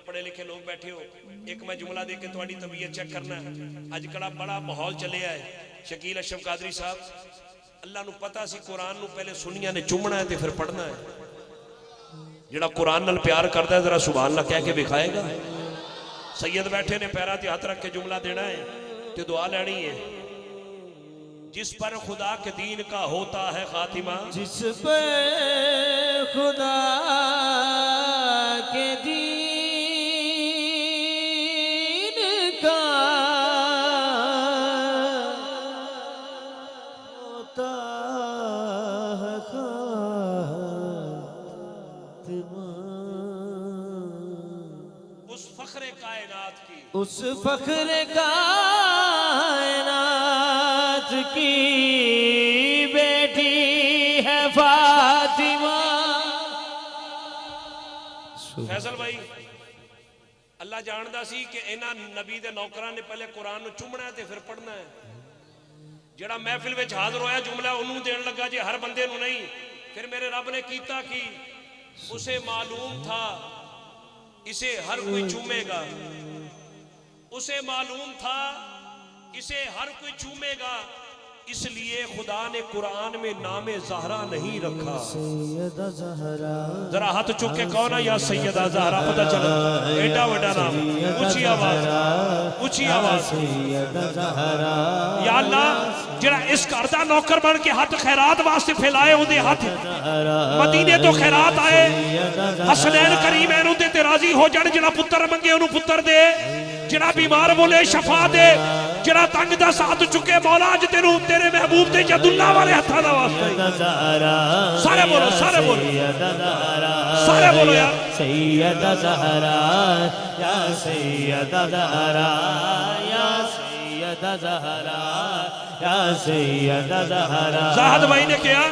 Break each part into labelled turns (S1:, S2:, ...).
S1: पढ़े लिखे लोग बैठे हो, एक मैं जुमला दे के थोड़ी तबीयत चेक करना। अजकल बड़ा माहौल चलिया है। शकील अशरफ कादरी साहब, अल्लाह नू पता सी कुरान नू पहले सुनिया ने चुमना है तो फिर पढ़ना है। जिहड़ा कुरान नाल प्यार करता है जरा सुभान अल्लाह कह के दिखाएगा। सैयद बैठे ने पैरां ते हाथ रख के जुमला देना है तो दुआ लेनी है। जिस पर खुदा के दीन का होता है खातिमा,
S2: जिस पर खुदा के दीन का होता है खातिमा,
S1: उस फख्रे कायनात की,
S2: उस फख्रे कायनात की बेटी है फातिमा।
S1: फैसल भाई, अल्लाह जानता सी कि इन्हां नबी दे नौकरां ने पहले कुरान नूं चुमना है ते फिर पढ़ना है। जिहड़ा महफिल विच हाज़र होया जुमला उन्होंने देन लगा जे हर बंदे नूं नहीं। फिर मेरे रब ने कीता कि उसे मालूम था इसे हर कोई चूमेगा, उसे मालूम था इसे हर कोई चूमेगा, इसलिए खुदा ने कुरान में नामे ज़हरा नहीं रखा। जरा हाथ चुक के कौन है या सैयदा ज़हरा, पता चला एडा वड्डा नाम। ऊंची आवाज, ऊंची आवाज। या अल्लाह, जिहड़ा इस घर दा नौकर बन के हाथ खैरात वास्ते फैलाए उहदे हाथ मदीने तो खैरात आए। हसनैन करीमैन उहदे ते राजी हो जाण। जिहड़ा पुत्र मंगे उहनूं पुत्र दे, जिहड़ा बीमार बोले शफा दे, जिहड़ा तंग दा साथ चुके मौला अज तेनू तेरे महबूब ते यदुल्लाह वाले हत्थां दा वास्ता। सारे बोलो, सारे बोलो, सारे बोलो यार।
S2: सैयदा ज़हरा या सैयदा ज़हरा या सैयदा ज़हरा या सैयदा ज़हरा।
S1: ज़ाहद भाई ने कहा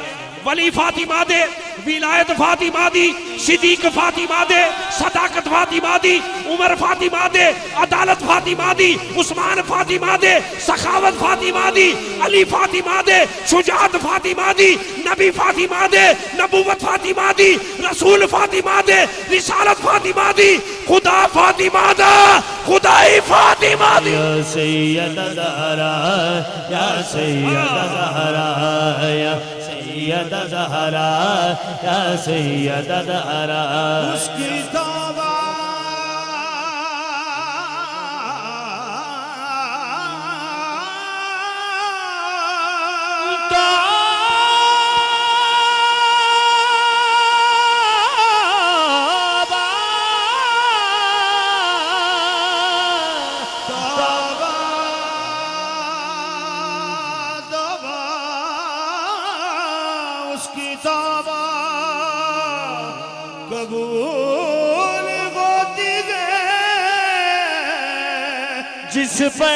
S1: वली फातिमा दे, विलायत फातिमा दी, सिद्दीक फातिमा दे, सदाकत फातिमा दी, उमर फातिमा दे, अदालत फातिमा दी, उस्मान फातिमा दे, सखावत फातिमा दी, अली फातिमा दे, शुजात फातिमा दी, नबी फातिमा दे, नबूवत फातिमा दी, रसूल फातिमा दे, रिसालत फातिमा दी, खुदा फातिमा दा, खुदाई फातिमा दी।
S2: या सैयदा ज़हरा या सैयदा ज़हरा या सैयदा ज़हरा या सैयदा ज़हरा। उसकी तौबा कबूल होती है जिस पे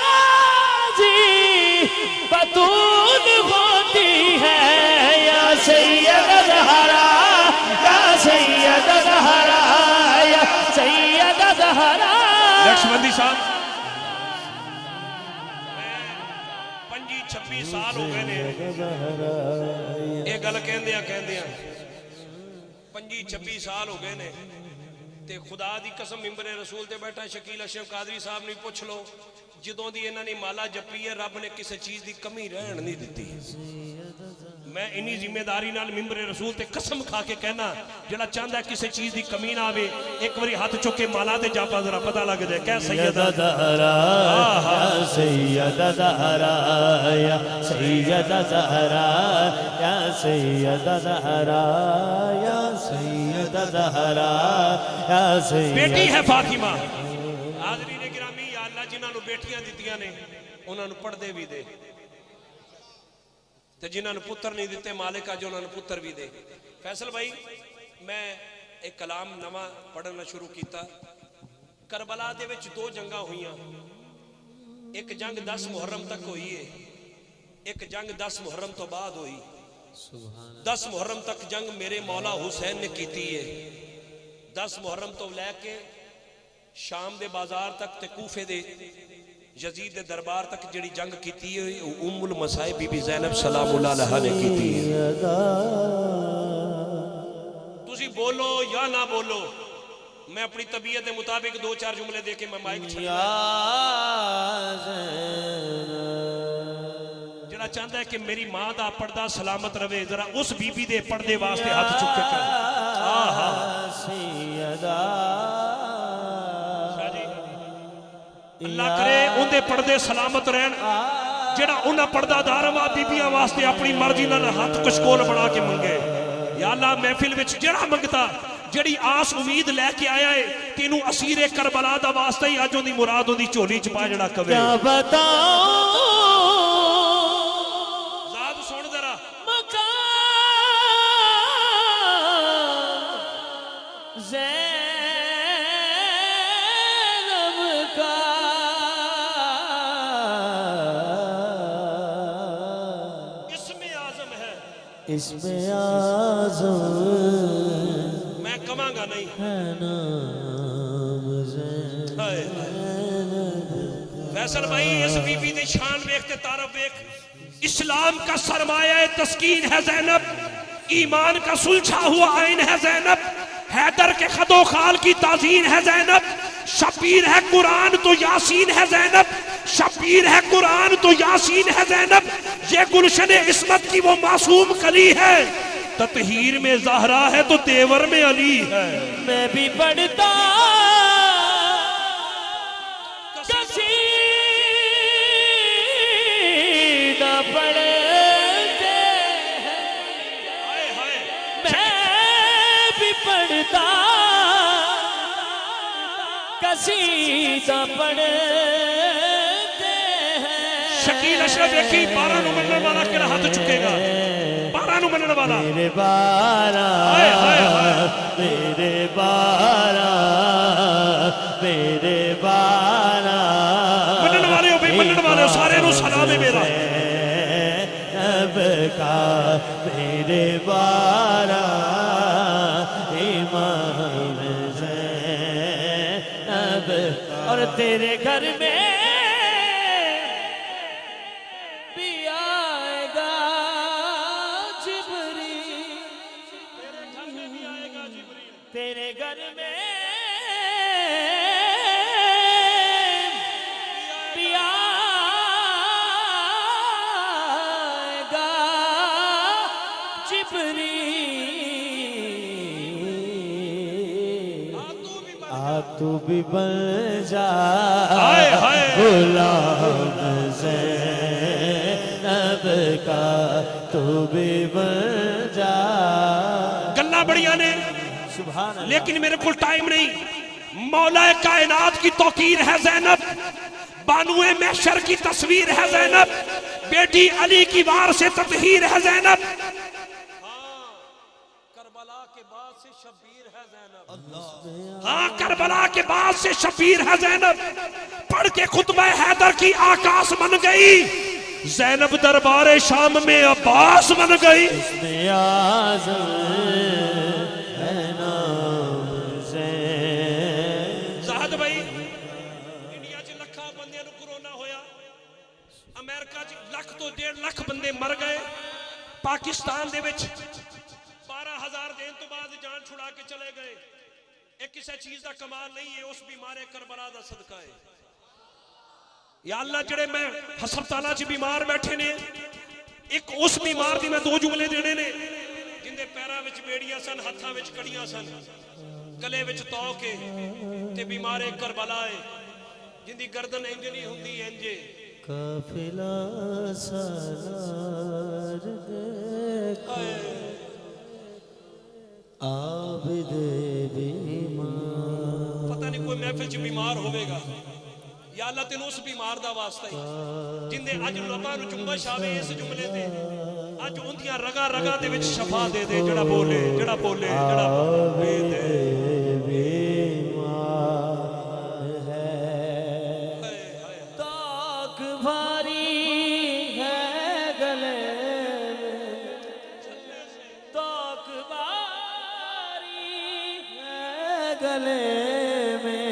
S2: राजी बतूल होती है। या सैयदा ज़हरा या सैयदा ज़हरा या सैयदा ज़हरा।
S1: लक्ष्मणी साहब 25-26 साल हो गए ने ये गल कहंदियां 25-26 साल हो गए ने ते खुदा दी कसम मिंबरे रसूल ते बैठा शकील अशरफ कादरी साहब ने पुछ लो, जदों दी इन्हां ने माला जपी है रब ने किसी चीज की कमी रहन नहीं दी। मैं इन्नी जिम्मेदारी नाल मिंबरे रसूल ते कसम खा के कहना, जिहड़ा चाहता किसी चीज की कमी ना आवे एक बारी हाथ चुक के माला ते जापा जरा पता लग जाए। कह सैयदा
S2: ज़हरा या सैयदा ज़हरा या सैयदा ज़हरा या सैयदा ज़हरा या सैयदा ज़हरा या सैयदा।
S1: बेटी है फातिमा। हाज़रीन गिरामी, या अल्लाह जिन्हां नूं बेटियां दित्तियां ने उन्हां नूं पढ़दे भी दे, ते जिन्हां नूं पुत्र नहीं दिते मालिक अज उन्हां नूं पुत्र भी दे। फैसल भाई, मैं एक कलाम नवा पढ़ना शुरू किया। करबला दे विच 2 जंगां हुईयां। एक जंग 10 मुहर्रम तक हुई है, एक जंग 10 मुहर्रम तो बाद हुई। 10 मुहर्रम तक जंग मेरे मौला हुसैन ने की है। 10 मुहर्रम तो लैके शाम दे बाजार तक ते कूफे दे यजीद दे दरबार तक जिहड़ी जंग की उम्मुल मसाइब बीबी ज़ैनब सलामुल्लाह अलैहा ने की। तुसी बोलो या ना बोलो, मैं अपनी तबीयत के मुताबिक 2-4 जुमले दे के मैं माइक
S2: या
S1: जरा चाहता है कि मेरी मां का पर्दा सलामत रवे, जरा उस बीबी दे पर्दे वास्ते हाथ चुक के कर।
S2: सैयदा
S1: अल्लाह करे उनके पर्दे सलामत रहन, जेड़ा उन्हें पर्दादार वा बीबियां वास्ते अपनी मर्जी नाल हाथ कशकोल बना के मंगे। या अल्लाह महफिल विच जेड़ा मंगता, जेड़ी आस उम्मीद लैके आया है कि इनू असीरे करबला दा वास्ता ही अज उहदी मुराद उहदी झोली च पा जेड़ा कवे।
S2: क्या बताऊं
S1: ज़ाद सुन जरा
S2: मकाम ज़ैनब का,
S1: इसमें आज़म है,
S2: इसमें आज़म
S1: मैं कमांगा नहीं
S2: है नाम
S1: हाय। फैसल भाई इस बीबी दी शान वेख ते तारफ वेख। इस्लाम का सरमाया तस्कीन है ज़ैनब, ईमान का सुलझा हुआ आइन है ज़ैनब, हैदर के खदो खाल की ताज़ीन है ज़ैनब, शबीर है कुरान तो यासीन है ज़ैनब, शबीर है कुरान तो यासीन है ज़ैनब, ये गुलशन इस्मत की वो मासूम कली है, ततहीर में ज़हरा है तो तेवर में अली है।
S2: मैं भी पढ़ता कसीदा पढ़ते हैं, मैं भी पढ़ता कसीदा पढ़ते हैं।
S1: शकील अशरफ देखी 12 नु मनने वाला केड़ा हाथ चुकेगा, 12 नु मनने वाला।
S2: मेरे बारा मेरे बारा मेरे बारा
S1: मनने वाले हो भाई, मनने वाले हो सारे नु सलाम है मेरा।
S2: अब का मेरे बारा इमाम ज़ैनब, और तेरे घर में भी आएगा जिब्रील, तेरे घर में भी आएगा जिब्रील, आ तू भी बन जा गुलाम ज़ैनब का, तू भी बन जा।
S1: गल्ला बढ़िया ने
S2: सुभान अल्लाह।
S1: लेकिन मेरे को टाइम नहीं। मौला कायनात की तौकीर है ज़ैनब, बानुए महशर की तस्वीर है ज़ैनब, बेटी अली की वार से ततहीर है ज़ैनब। करबला के बाद से शबीर है ज़ैनब। हाँ करबला के बाद से शबीर है ज़ैनब। पढ़ के खुतबा हैदर की आकाश बन गई, ज़ैनब दरबार शाम में अब्बास बन गई।
S2: इसमें आज़म है नाम ज़ैनब।
S1: ज़ाहद भाई इंडिया च लखा बंदे नु कोरोना होया, अमेरिका च लाख तो 1.5 लाख बंदे मर गए, पाकिस्तान दे विच 12,000 दिन तो बाद जान छुड़ा के चले गए। एक किसी चीज का कमाल नहीं है, उस बीमारे करबला दा सदका है। या अल्लाह जेड़े मैं हस्पतालों च बीमार बैठे ने, एक उस बीमार दी मैं 2 जुमले देने ने जिंदे पैरों विच बेड़ियां सन, हाथों विच कड़ियां सन, गले विच तौक है ते बीमारे करबला है, जिंदी गर्दन इंज नहीं हुंदी इंजे।
S2: काफिला सालार देखो आबिद बीमार।
S1: पता नहीं कोई महफिल च बीमार होवेगा, या अल्लाह तेन उस बीमार दा वास्ता ही जिंदे अज लबा नु चुंबश आवे इस जुमले ते, अज उंदियां रगा रगा दे विच शफा दे दे। जड़ा बोले जड़ा बोले जड़ा बोले दे
S2: बीमार है, ताक भारी है गले में, ताक भारी है गले में,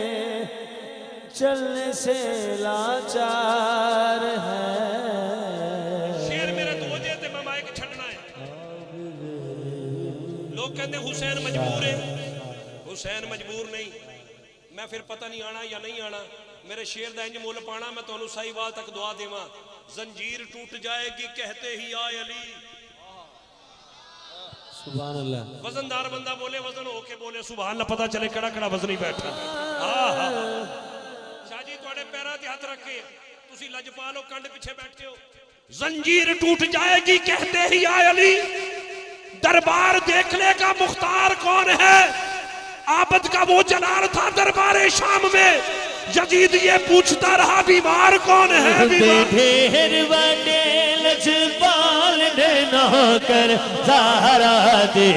S2: चलने से लाचार है।
S1: शेर मेरा तो वजह ते मैं माइक छड़ना है। लोग कहते हुसैन मजबूर है, हुसैन मजबूर नहीं, मैं फिर पता नहीं आना या नहीं आना, मेरे शेर दा इंज मुल पाना, मैं तुहानू साहिवाल तक दुआ देवां, जंजीर टूट जाएगी कहते ही आए अली।
S2: सुभान अल्लाह।
S1: वजनदार बंदा बोले, वजन होके बोले सुभान अल्लाह, पता चले कड़ा कड़ा वजन ही बैठा। शाह जी तुहाडे पैरां ते हथ रखे, तुसी लजपाल हो, कंड पीछे बैठे हो। जंजीर टूट जाएगी कहते ही आए अली, दरबार देख लेगा मुख्तार कौन है, आबद का वो जलाल था दरबार शाम में, यजीद ये पूछता रहा बीमार कौन है,
S2: ढेर बने लजपाल ने नौकर ज़हरा दे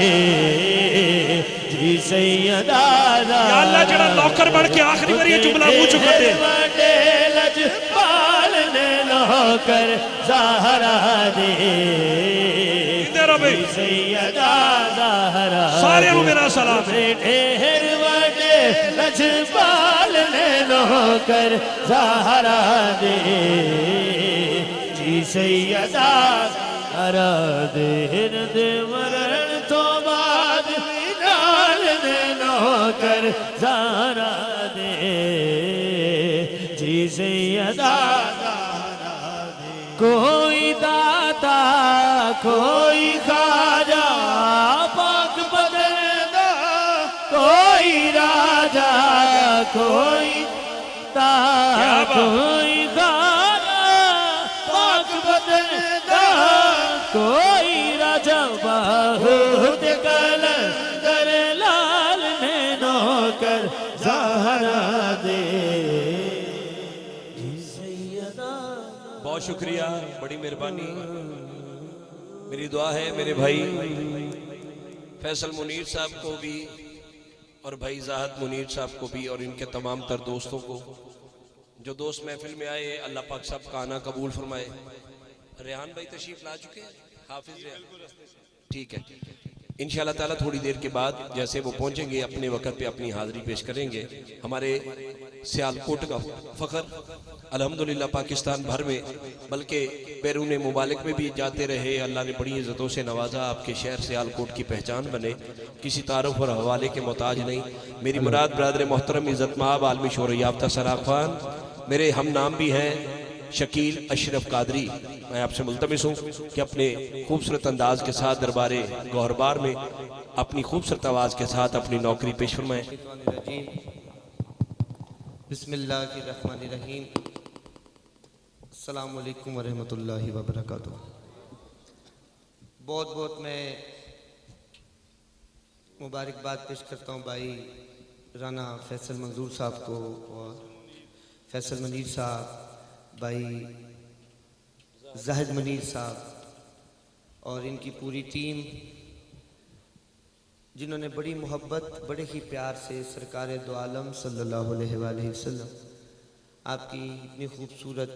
S2: जी सैयदा।
S1: या अल्लाह जड़ा नौकर बन के आखिरी बार ये जुमला मुंह चुक दे,
S2: बने लजपाल ने नौकर ज़हरा दे जी सैयदा ज़हरा।
S1: सारे मेरा सलाम।
S2: ढेर बने लजपाल ने नौकर ज़हरा दे जी सैयदा ज़हरा दे। दे मरण तो बाद नाल ने नौकर ज़हरा दे जी सैयदा ज़हरा दे। कोई दाता कोई खाजा पाक बदलदा, कोई राजा कोई तारा, कोई खाजा पाक बदलदा, कोई राजा बहुत कलंदर लाल ने नौकर ज़हरा दे जी सैयदा।
S1: बहुत शुक्रिया, बड़ी मेहरबानी। मेरी दुआ है मेरे भाई फैसल मुनीर साहब को भी और भाई जाहद मुनीर साहब को भी और इनके तमाम तर दोस्तों को, जो दोस्त महफिल में आए, अल्लाह पाक सब का आना कबूल फरमाए। रेहान भाई तशरीफ ला चुके हैं, हाफिज रेहान, ठीक है। इंशाअल्लाह ताला थोड़ी देर के बाद जैसे वो पहुंचेंगे अपने वक्त पे अपनी हाजिरी पेश करेंगे। हमारे सियालकोट का फख्र अल्हम्दुलिल्लाह पाकिस्तान भर में बल्कि बैरून मुबालिक में भी जाते रहे, अल्लाह ने बड़ी इज़्ज़तों से नवाजा, आपके शहर सियालकोट की पहचान बने, किसी तारुफ और हवाले के मोहताज नहीं। मेरी मुराद बरदर मोहतरम इज़्ज़त माब आलमी शोहरत याफ्ता सराफ़ खान, मेरे हम नाम भी हैं शकील अशरफ कादरी। मैं आपसे मुल्तमिस हूँ कि अपने खूबसूरत अंदाज के साथ दरबारे गौहरबार में अपनी खूबसूरत आवाज़ के साथ अपनी नौकरी पेश फरमाएं।
S3: बिस्मिल्लाहिर्रहमानिर्रहीम। अस्सलामु अलैकुम वरहमतुल्लाहि वबरकातुहू। बहुत बहुत मैं मुबारकबाद पेश करता हूँ भाई राना फैसल मंजूर साहब को और फैसल मनीर साहब, भाई जाहिद मनीर साहब और इनकी पूरी टीम, जिन्होंने बड़ी मोहब्बत बड़े ही प्यार से सरकार दो आलम सल्लल्लाहु अलैहि वसल्लम आपकी इतनी खूबसूरत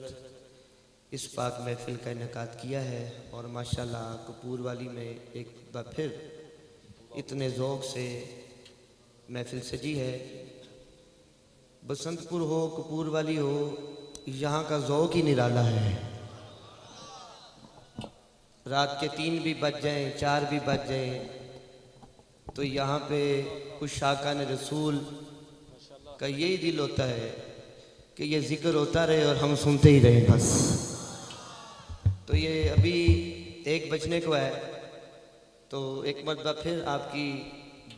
S3: इस पाक महफिल का इनेकाद किया है। और माशाल्लाह कपूर वाली में एक बार फिर इतने ज़ौक़ से महफिल सजी है। बसंतपुर हो, कपूर वाली हो, यहाँ का ज़ौक़ ही निराला है। रात के 3 भी बज जाएं, 4 भी बज जाएं, तो यहाँ पे कुछ शाकान रसूल का यही दिल होता है कि ये जिक्र होता रहे और हम सुनते ही रहें बस। तो ये अभी 1 बजने को है, तो एक मरतबा फिर आपकी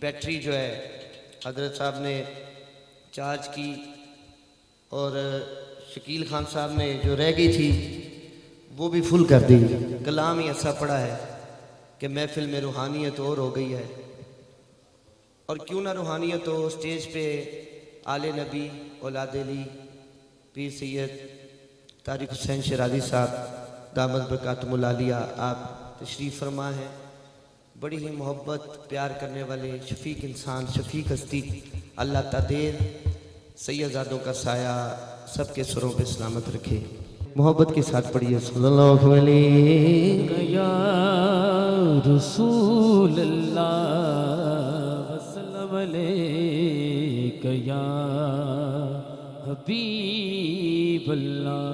S3: बैटरी जो है हजरत साहब ने चार्ज की और शकील खान साहब ने जो रह गई थी वो भी फुल कर दी। कलाम ही ऐसा पड़ा है कि महफिल में रूहानियत और हो गई है। और क्यों ना रूहानियत हो, स्टेज पे आले नबी औलाद अली पीर सैयद तारिक हुसैन शराजी साहब दामद बरकातुहुल आलिया आप तशरीफ़ फरमा हैं। बड़ी ही मोहब्बत प्यार करने वाले शफीक इंसान, शफीक हस्ती, अल्लाह तादेर सैयदादों का साया सबके सुरों पे सलामत रखे। मोहब्बत के साथ पढ़िए सल्लल्लाहु अलैहि
S2: या रसूल अल्लाह वसल्लम अलैका या हबीब अल्लाह।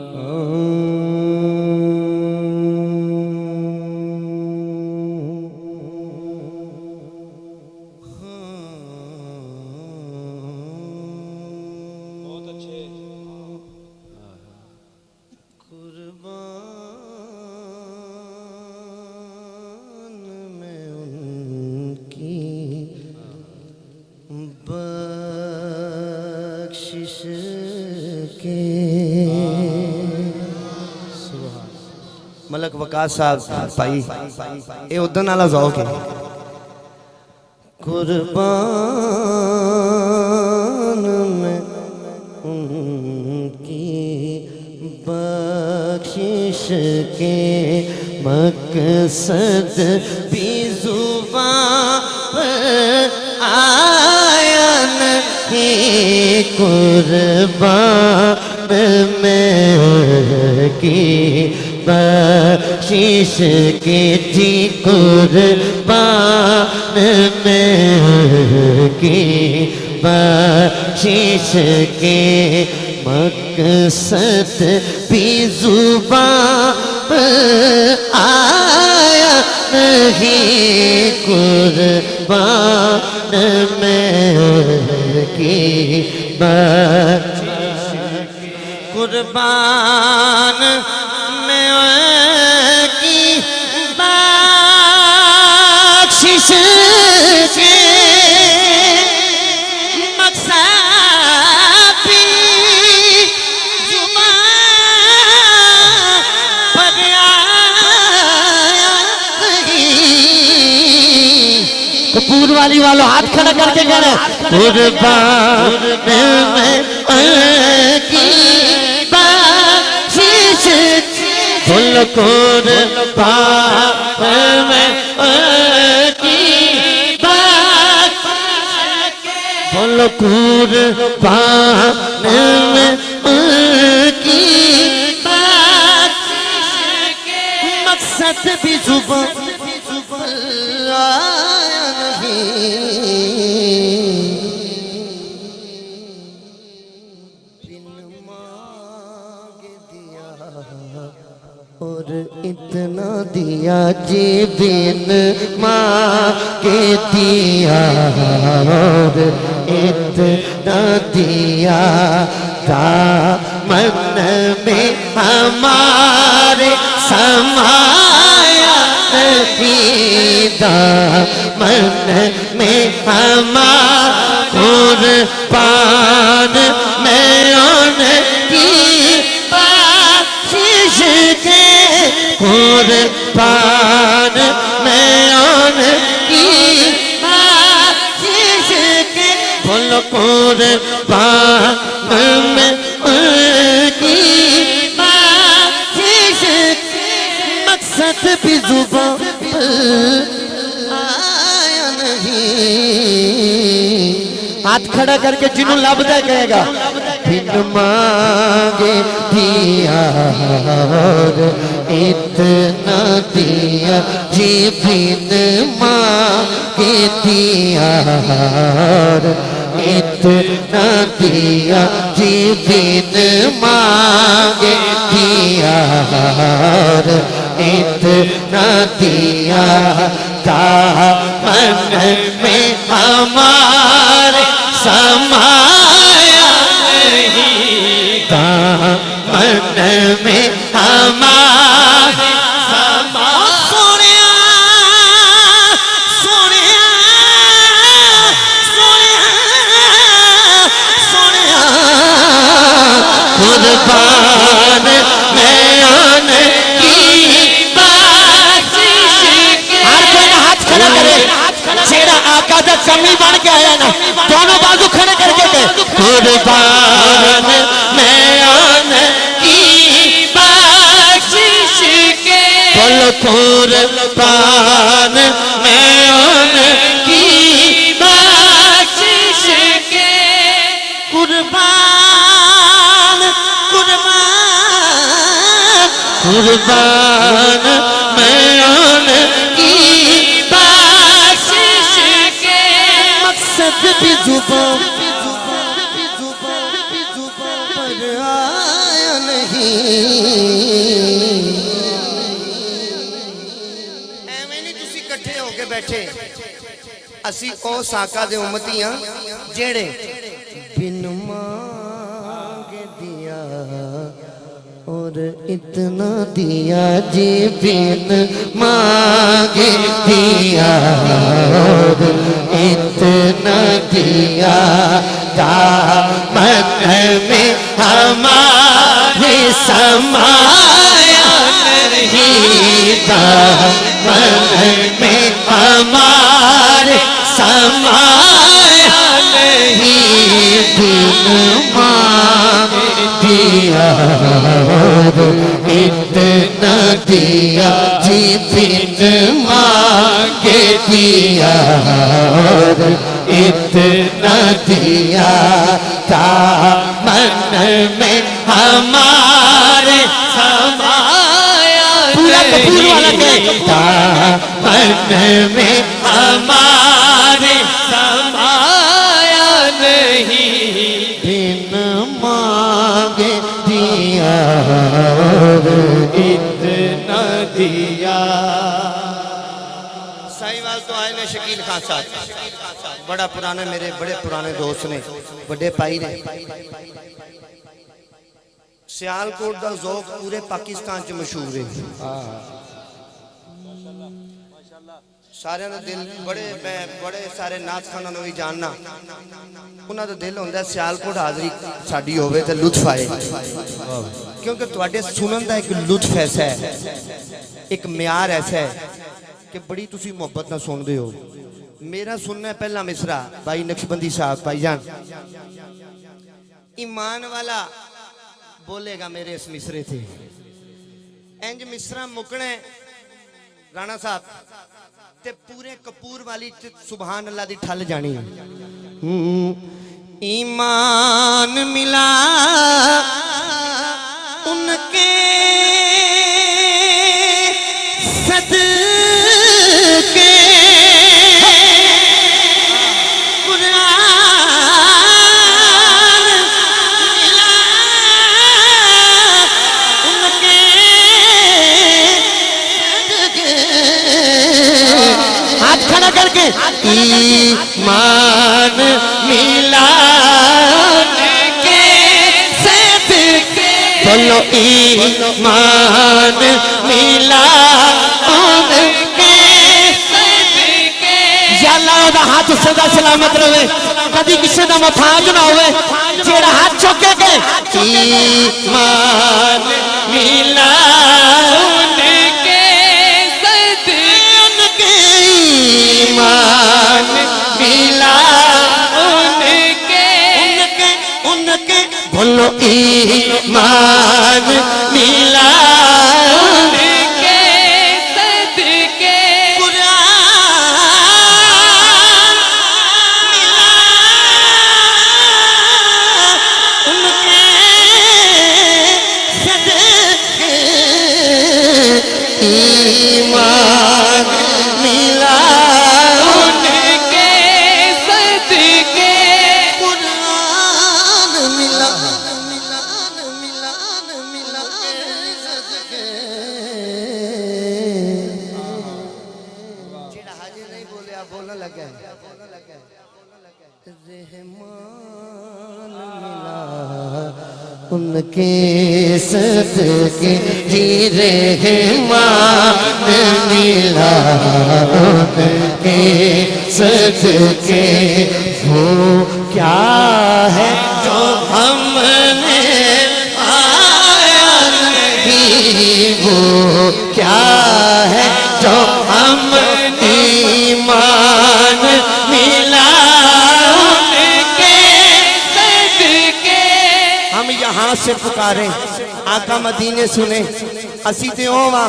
S3: बख्शिश के मलक वकास साहब भाई ये उदन वाला ज़ौक़ है। कुर्बान में उनकी बख्शिश के मकसद भी ज़ुबान पर आया नहीं। कुर्बान में की बख्शिश के जी कुर्बान में की बख्शिश के मकसद भी ज़ुबान आया नहीं। कुर्बान में की बख्शिश कुर्बान में की बख्शिश के मकसद भी ज़ुबान पर आया नहीं। कपूर वाली वालों हाथ खड़ा करके कह रहे कुर्बान में की बख्शिश फुल कुर्बान में की फुल कुर्बान में की मकसद भी ज़ुबान आया नहीं। बिन मांगे दिया और इतना दिया जी बिन मांगे दिया और इतना दिया दामन में हमारे समाया दामन में हमारा कुर्बान में उनकी बख्शिश के कुर्बान में उनकी बख्शिश के फुल कुर्बान में उनकी बख्शिश के मकसद भी ज़ुबान आया नहीं। हाथ खड़ा करके जिन्हों लभदा कहेगा बिन मांगे दिया और इतना दिया जी बिन मांगे दिया और इतना दिया जी बिन मांगे दिया और इतना दिया दामन में हमारे समाया नहीं। दामन में हमारे सोनिया सोनिया सोनिया सोनिया कुर्बान में उनकी बख्शिश के हर कोई हाथ खड़ा करे जेड़ा आका दा कमी बन के आया ना दोनों बाजू खड़े करके कहे कुर्बान में उनकी बख्शिश के बोल कुर्बान में उनकी बख्शिश के कुर्बान कुर्बान कुर्बान में उनकी बख्शिश के मकसद भी ज़ुबान पर आया नहीं। ਐਵੇਂ ਨਹੀਂ ਤੁਸੀਂ ਇਕੱਠੇ ਹੋ ਕੇ ਬੈਠੇ ਅਸੀਂ ਉਹ ਸਾਕਾ ਦੇ ਉਮਤੀ ਆ ਜਿਹੜੇ ਬਿਨ मांगे दिया और इतना दिया जी बिन मांगे दिया और इतना दिया दामन
S2: में हमारे समाया नहीं, दामन में हमारे समाया नहीं, बिन मांग दिया इतना दिया जी, बिन मांगे दिया इतना दिया, दामन में हमारे समाया पूरा कपूर वाला के, दामन में हमारे समाया नहीं, बिन मांगे दिया इतना दिया।
S3: साहिवाल तो आए ने शकील खान साहब, बड़ा पुराने, मेरे बड़े पुराने दोस्त ने, बड़े भाई ने। सियालकोट का ज़ौक पूरे पाकिस्तान च मशहूर है। सारे का दिल बड़े, मैं बड़े सारे नाच खाना भी जानना, उन्होंने दिल होंदा सियालकोट हाज़री साडी होवे ते लुत्फ आए, क्योंकि तुहाडे सुनन का एक लुत्फ ऐसा है, एक म्यार ऐसा है कि बड़ी तुसी मुहब्बत ना सुनते हो। मेरा सुनना है पहला मिसरा भाई नक्शबंदी साहब भाईजान, ईमान वाला बोलेगा मेरे इस मिसरे थे। इंज मिसरा मुकने राणा साहब ते पूरे कपूर वाली सुभान अल्लाह दी ठल जानी। ईमान मिला उनके सदके, खड़ा करके ईमान मिला के सदके, बोलो ईमान मिला उनके सदके। या अल्लाह दा हाथ सदा सलामत रहे, कभी किसी दा मुताज ना होवे, जेड़ा हाथ चुके के ईमान मिला ईमान मिला उनके, उनके उनके बोलो ईमान मिला उनके सदके, कुरान मिला उनके सदके, ईमान मिला उनके सदके, कुरान मिला मिला सदके। जेड़ा हाजिर नहीं बोले आप बोलने लगे, रहमान मिला उनके सदके, जी रहमान मिला उनके सदके। वो क्या है जो हमने पाया नहीं, वो क्या है जो हम ईमान मिला उनके सदके। हम यहाँ से पुकारे आका मदीने सुने, असी ते ओवा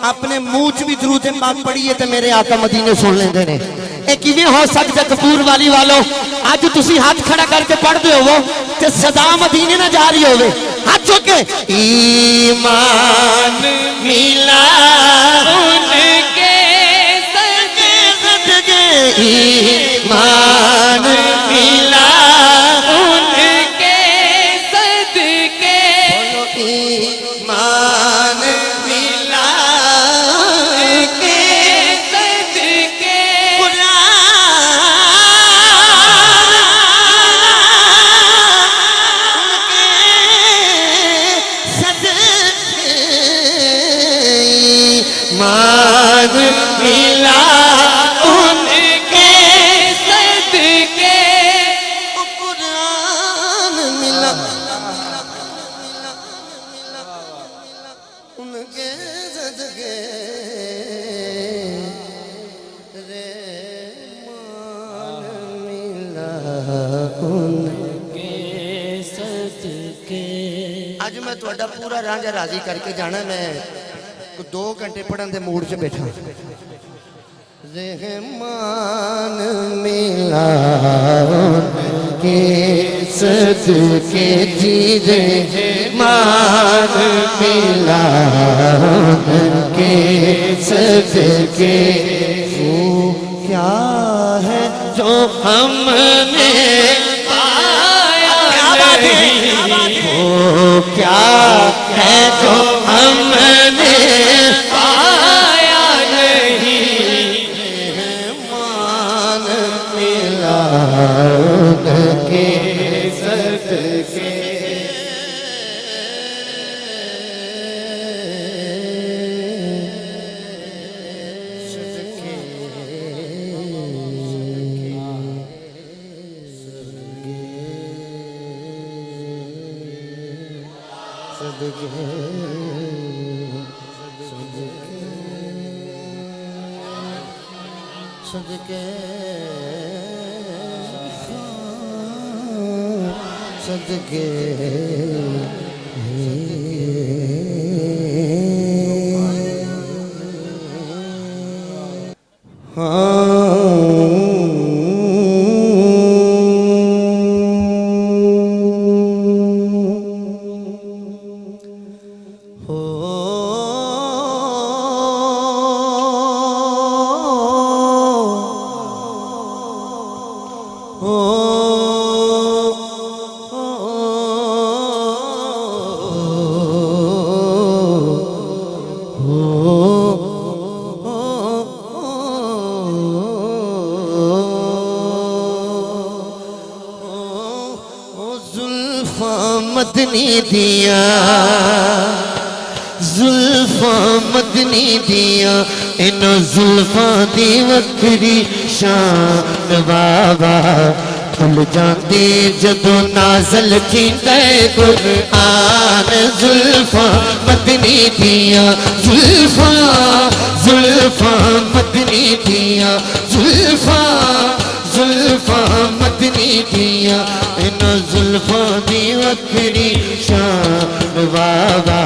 S3: अपने मुंह च भी दरूद पाक पढ़िए तो मेरे आका मदीने सुन लेंदे ने। ए किवें हो सकदा कपूर वाली वालों, अज तुसी हाथ खड़ा करके पढ़दे होवो ते सदा मदीने ना जा रही होवे। हाथ चुके ईमान मिला उनके सदके, ईमान मिला उनके सदके, बोलो ईमान मिला उनके सदके, कुरान उनके सदके, ईमान मिला उनके सदके।
S2: उनके सदके।
S3: अज मैं तुहाडा पूरा रांझा राजी करके जाना। मैं 2 घंटे पढ़न दे मूड च बैठा। रहमान मिला उनके सदके जी, रहमान मिला उनके सदके। वो क्या है जो हमने पाया नहीं, वो क्या है जो हमने पाया नहीं। रहमान मिला उनके सदके। सदके सदके मदनी दिया, जुल्फा मदनी दिया। इन जुल्फा दी वक्री शान बाबा। खुल जाती जदों नाज़ल कींदा कुरान। जुल्फा मदनी दिया, जुल्फा जुल्फा मदनी दिया, जुल्फा जुल्फा मदनी दिया। इन जुल्फा दी वक्री शान बाबा।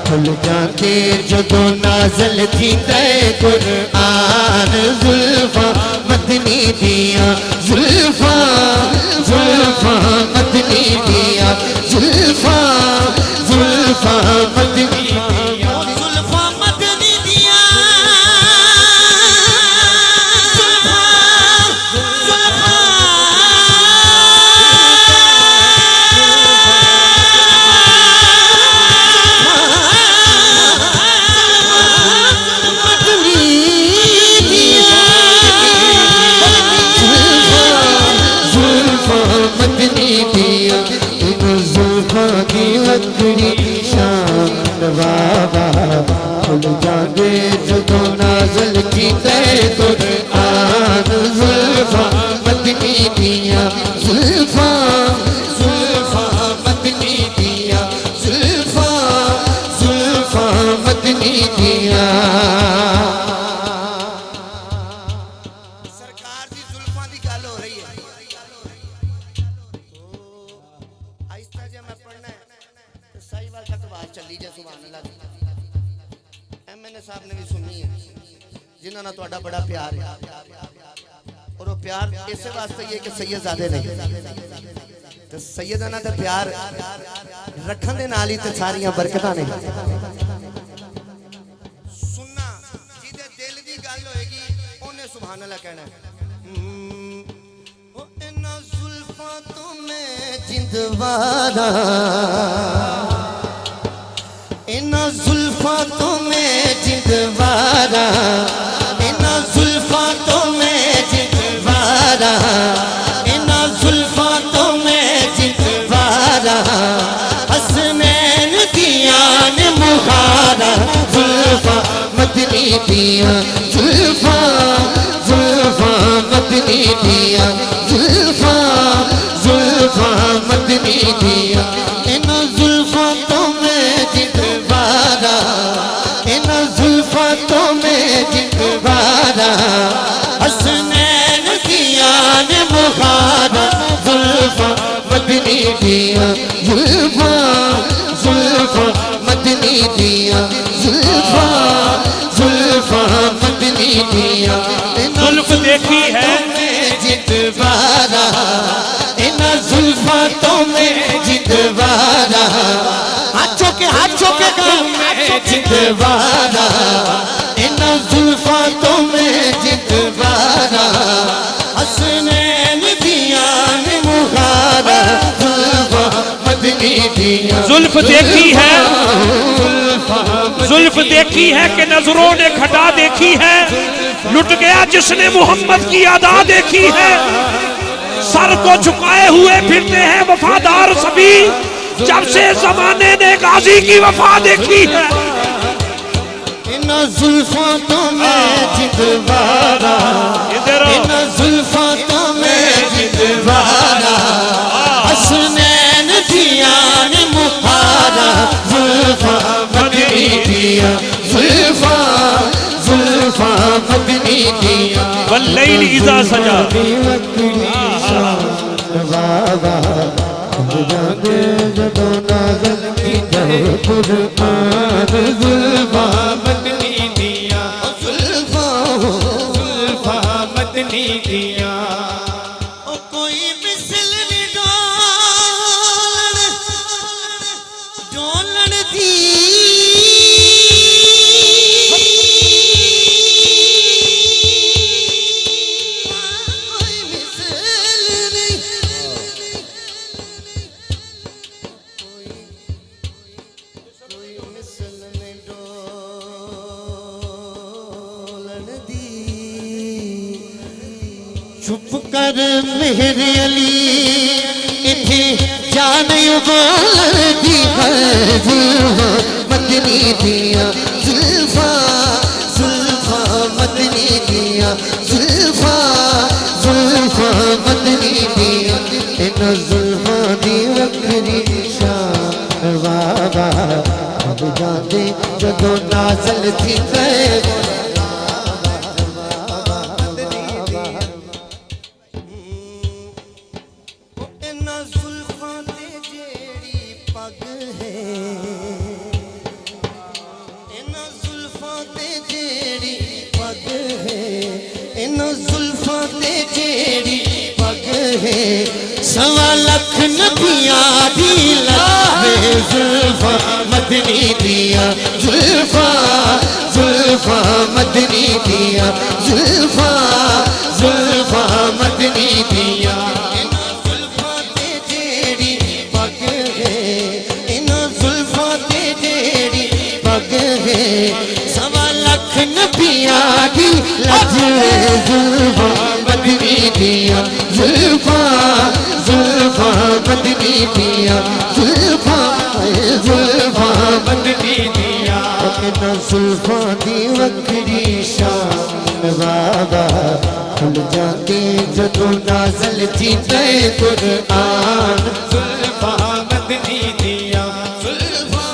S3: खुल जाते जदों नाज़ल थींदा कुरान। जुल्फा मदनी दिया, जुल्फा जुल्फा मदनी दिया, जुल्फा जुल्फा मदनी दिया, जुल्फा मदनी दिया, बाबा। खुल जाते जदों नाज़ल कींदा कुरान। जुल्फा मदनी दिया, जुल्फा जुल्फा मदनी दिया, जुल्फा जुल्फा मदनी दिया। सरकार दी जुल्फा दी गल हो रही है। आहिस्ता जे मैं पढ़ना है तो सही वाल तक आवाज चली जाए। सुभान अल्लाह। MNA साहब ने भी सुनी है, जिन्हां नाल तुहाडा बड़ा प्यार है। और वो प्यार इस वास्ते ही है कि सैयदजादे नहीं तो सैयदाना दा प्यार रखन दे नाल ही ते सारियां बरकतां ने। सुनना जिदे दिल दी गल होएगी ओने सुभान अल्लाह कहना है। ओ इन्ना जुल्फा तो मैं जिंदवारा, इन्ना जुल्फा तो मैं जिंदवारा, इन्ना जुल्फा तो मैं जिंदवारा, इन्ना जुल्फा तो मैं जिंदवारा। हसनैन दिया ने मुहारा, जुल्फा मदनी दिया, जुल्फा जुल्फा मदनी दिया, जुल्फा जुल्फा मदनी दिया। इन्ना जुल्फा तो मैं जिंदवारा, इन्ना जुल्फा तो मैं जिंदवारा। हसनैन दिया ने मुखारा जुल्फा मदनी दिया जुल्फा जुल्फा मदनी दिया जुल्फा जुल्फा मदनी दिया
S1: जुल्फ देखी है
S3: जितवारा इन जुल्फा तो में जितवारा हाथों के जितवारा इन जुल्फा तो में जितवारा हसनैन दिया ने मुखारा जुल्फा मदनी दिया
S1: जुल्फ देखी है, जुल्फ देखी है कि नजरों ने घटा देखी है, लुट गया जिसने मोहम्मद की अदा देखी है। सर को झुकाए हुए फिरते हैं वफादार सभी, जब से जमाने ने गाजी की वफा देखी है।
S3: इन जुल्फा तो में जितवारा इन जुल्फा तो में जितवारा हसनैन दिया ने मुखारा जुल्फा मदनी दिया जुल्फा जुल्फा मदनी दिया
S1: वल्लैल इज़ा सजा
S3: बाबा जदों नाज़िल की कुरान जुल्फा मदनी दिया जुल्फा जुल्फा मदनी दिया ओ कोई मिसल नी डोलन दी कोई मिसल नहीं कोई मिसल नहीं डोलन दी चुप कर मेरे अली इथे जान बोलन दी जुल्फा मदनी दिया जुल्फा जुल्फा मदनी दिया जुल्फा जुल्फा मदनी दिया इन जुल्फा दी वक्री शान बाबा अब जाते जदों नाज़िल थी सवा लख नबिया दी लावे जुल्फा मदनी दिया जुल्फा जुल्फा मदनी दिया जुल्फा जुल्फा मदनी दिया जुल्फा ते जेड़ी पग है इन जुल्फा ते जेड़ी पग है सवा लख नबिया दी लावे जुल्फा मदनी दिया जुल्फा जुल्फा मदनी दिया जुल्फा जुल्फा मदनी दिया इन जुल्फा दी वक्री शान बाबा खुल जाते जदों नाज़िल थी कुरान जुल्फा मदनी दिया जुल्फा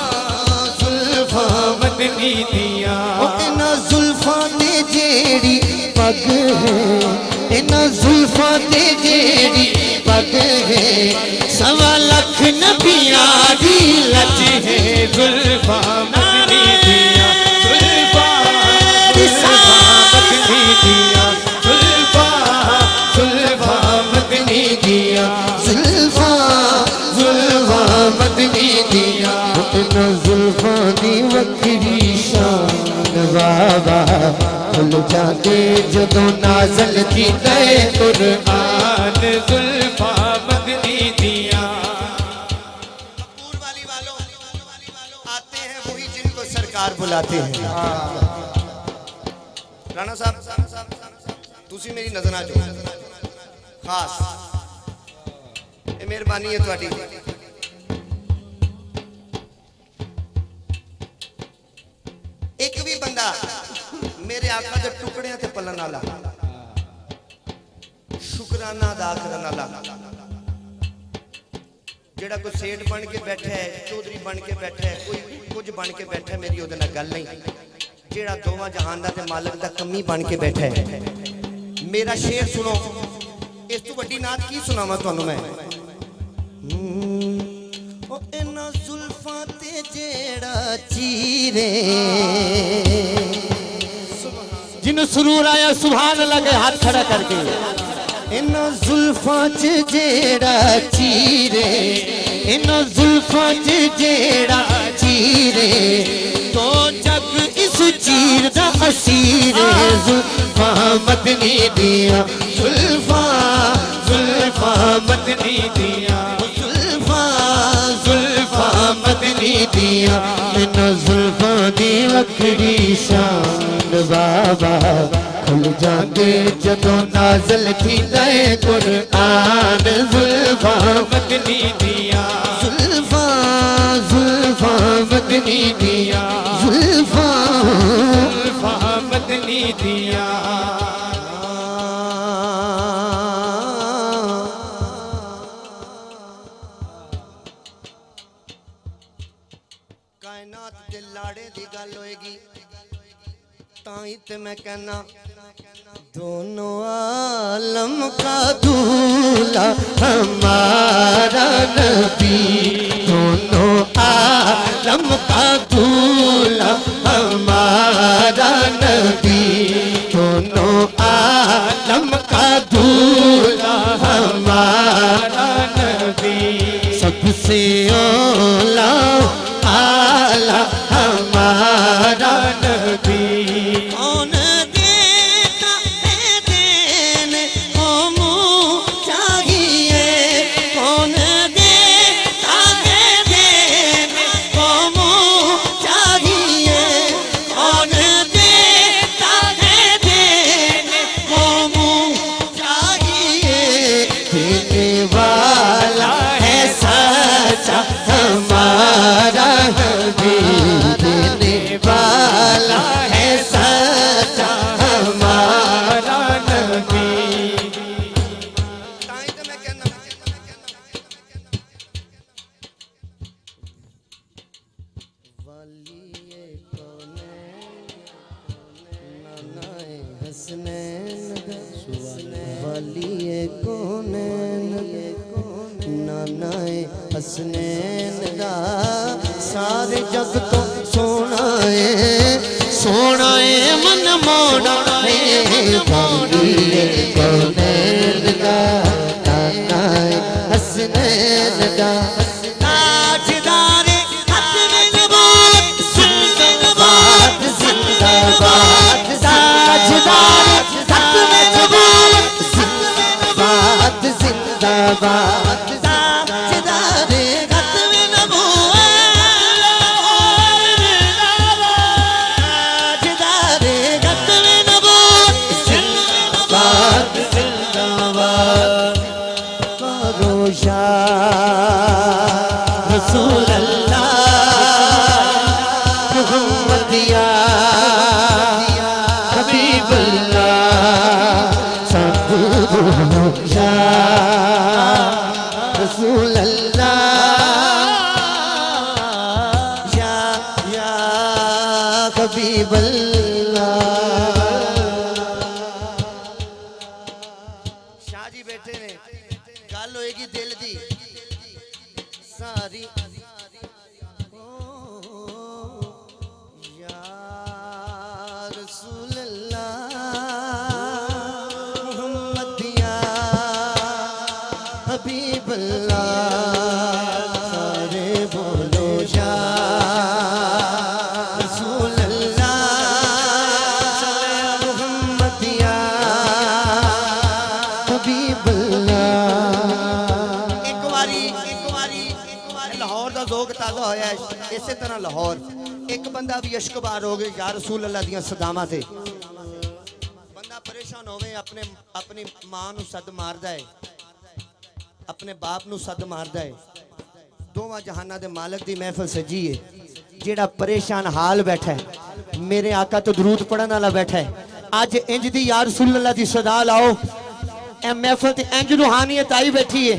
S3: जुल्फा मदनी दिया इन जुल्फा ते जेड़ी पग है इन जुल्फा ते जेड़ी पग है सवा लख नबिया दी लज है जुल्फा मदनी दिया जुल्फा मदनी दिया जुल्फा जुल्फा मदनी दिया जुल्फा जुल्फा मदनी दिया इन जुल्फा दी वक्री शान बाबा खुल जाते जदों नाज़िल थी कुरान जुल्फा मदनी दिया। कपूर वाली वालों आते हैं वही जिनको सरकार बुलाते हैं। राणा साहब तुसी मेरी नजर आ जाओ खास ये मेहरबानी है तुहाडी। एक भी बंदा मेरे आका दे टुकड़े ते पलन वाला शुकराना अदा करन वाला जेड़ा कोई सेठ बन के बैठा है चौधरी बन के बैठा है कोई कुछ बन के बैठा है मेरी ओदे नाल गल नहीं जेड़ा दोवां जहान दा ते मालिक दा कमी बन के बैठा है। मेरा शेर सुनो ये इस तो वड्डी नात की सुनावा तुहानू मैं ओ इना जुल्फां ते जेड़ा चीरे
S2: जिन्हों सुरूर आया सुभान अल्लाह के हाथ खड़ा करके
S3: इना जुल्फां च जेड़ा चीरे इना जुल्फां च जेड़ा चीरे तो जग इस चीर दा असीर जुल्फां मदनी दिया जुल्फां मदनी दिया जुल्फां मदनी दिया इना जुल्फां दी वखरी शान बाबा खुल जांदे जदों नाज़िल थींदा है कुरान जुल्फां मदनी दिया जुल्फां मदनी दिया जुल्फां मदनी दिया कायनात दे लाड़े दी गल होएगी ताई ते मैं कहना दोनों आलम का दूल्हा हमारा नबी दोनों आलम का दूल्हा हमारा नबी दोनों आलम का दूल्हा हमारा नबी सबसे ओला आला हमारा नबी कौन देता है देने को मुँह चाहिए कौन देता है देने को मुँह चाहिए कौन देता है देने को मुँह चाहिए देने वाला है सच्चा हमारा नबी देने वाला है सच्चा हमारा नबी ताई तो मैं कहना वालिए कौनैन नानाए हसनैन वालिए कौनैन नानाए हसनैन दा सारे जग तो सोना है मन मोड़ा है वालिए कौनैन दा नानाए हसनैन दा ताजदारे हसनैन नबूवत जिंदाबाद जिंदाबाद ताजदारे हसनैन नबूवत जिंदाबाद जिंदाबाद ताजदारे हसनैन नबूवत ताजदारे हसनैन नबूवत जिंदाबाद जिंदाबाद करो या रसूल अल्लाह मोहम्मद या हबीब अल्लाह सब या रसूल अल्लाह या हबीब अल्लाह शाह जी बैठे ने गल होएगी दिल दी सारी या रसूल अल्लाह मोहम्मद या हबीब अल्लाह सारे बोलो या रसूल अल्लाह मोहम्मद या हबीब अल्लाह एक बारी लाहौर दा ज़ोक ताज़ा होया इसे तरह लाहौर एक बंदा भी अशकबार हो गया या रसूल अल्लाह दियां सदावां ते बंदा परेशान होवे अपने अपनी मां नू सद मारदा है अपने बाप नू सद मारदा है दोवां जहाना दे मालिक दी महफिल सजी है जेड़ा परेशान हाल बैठा है मेरे आका तो दरूद पढ़न वाला बैठा है अज इंज दी या रसूल अल्लाह दी सदा लाओ ए महफिल ते इंज रूहानियत आई बैठी है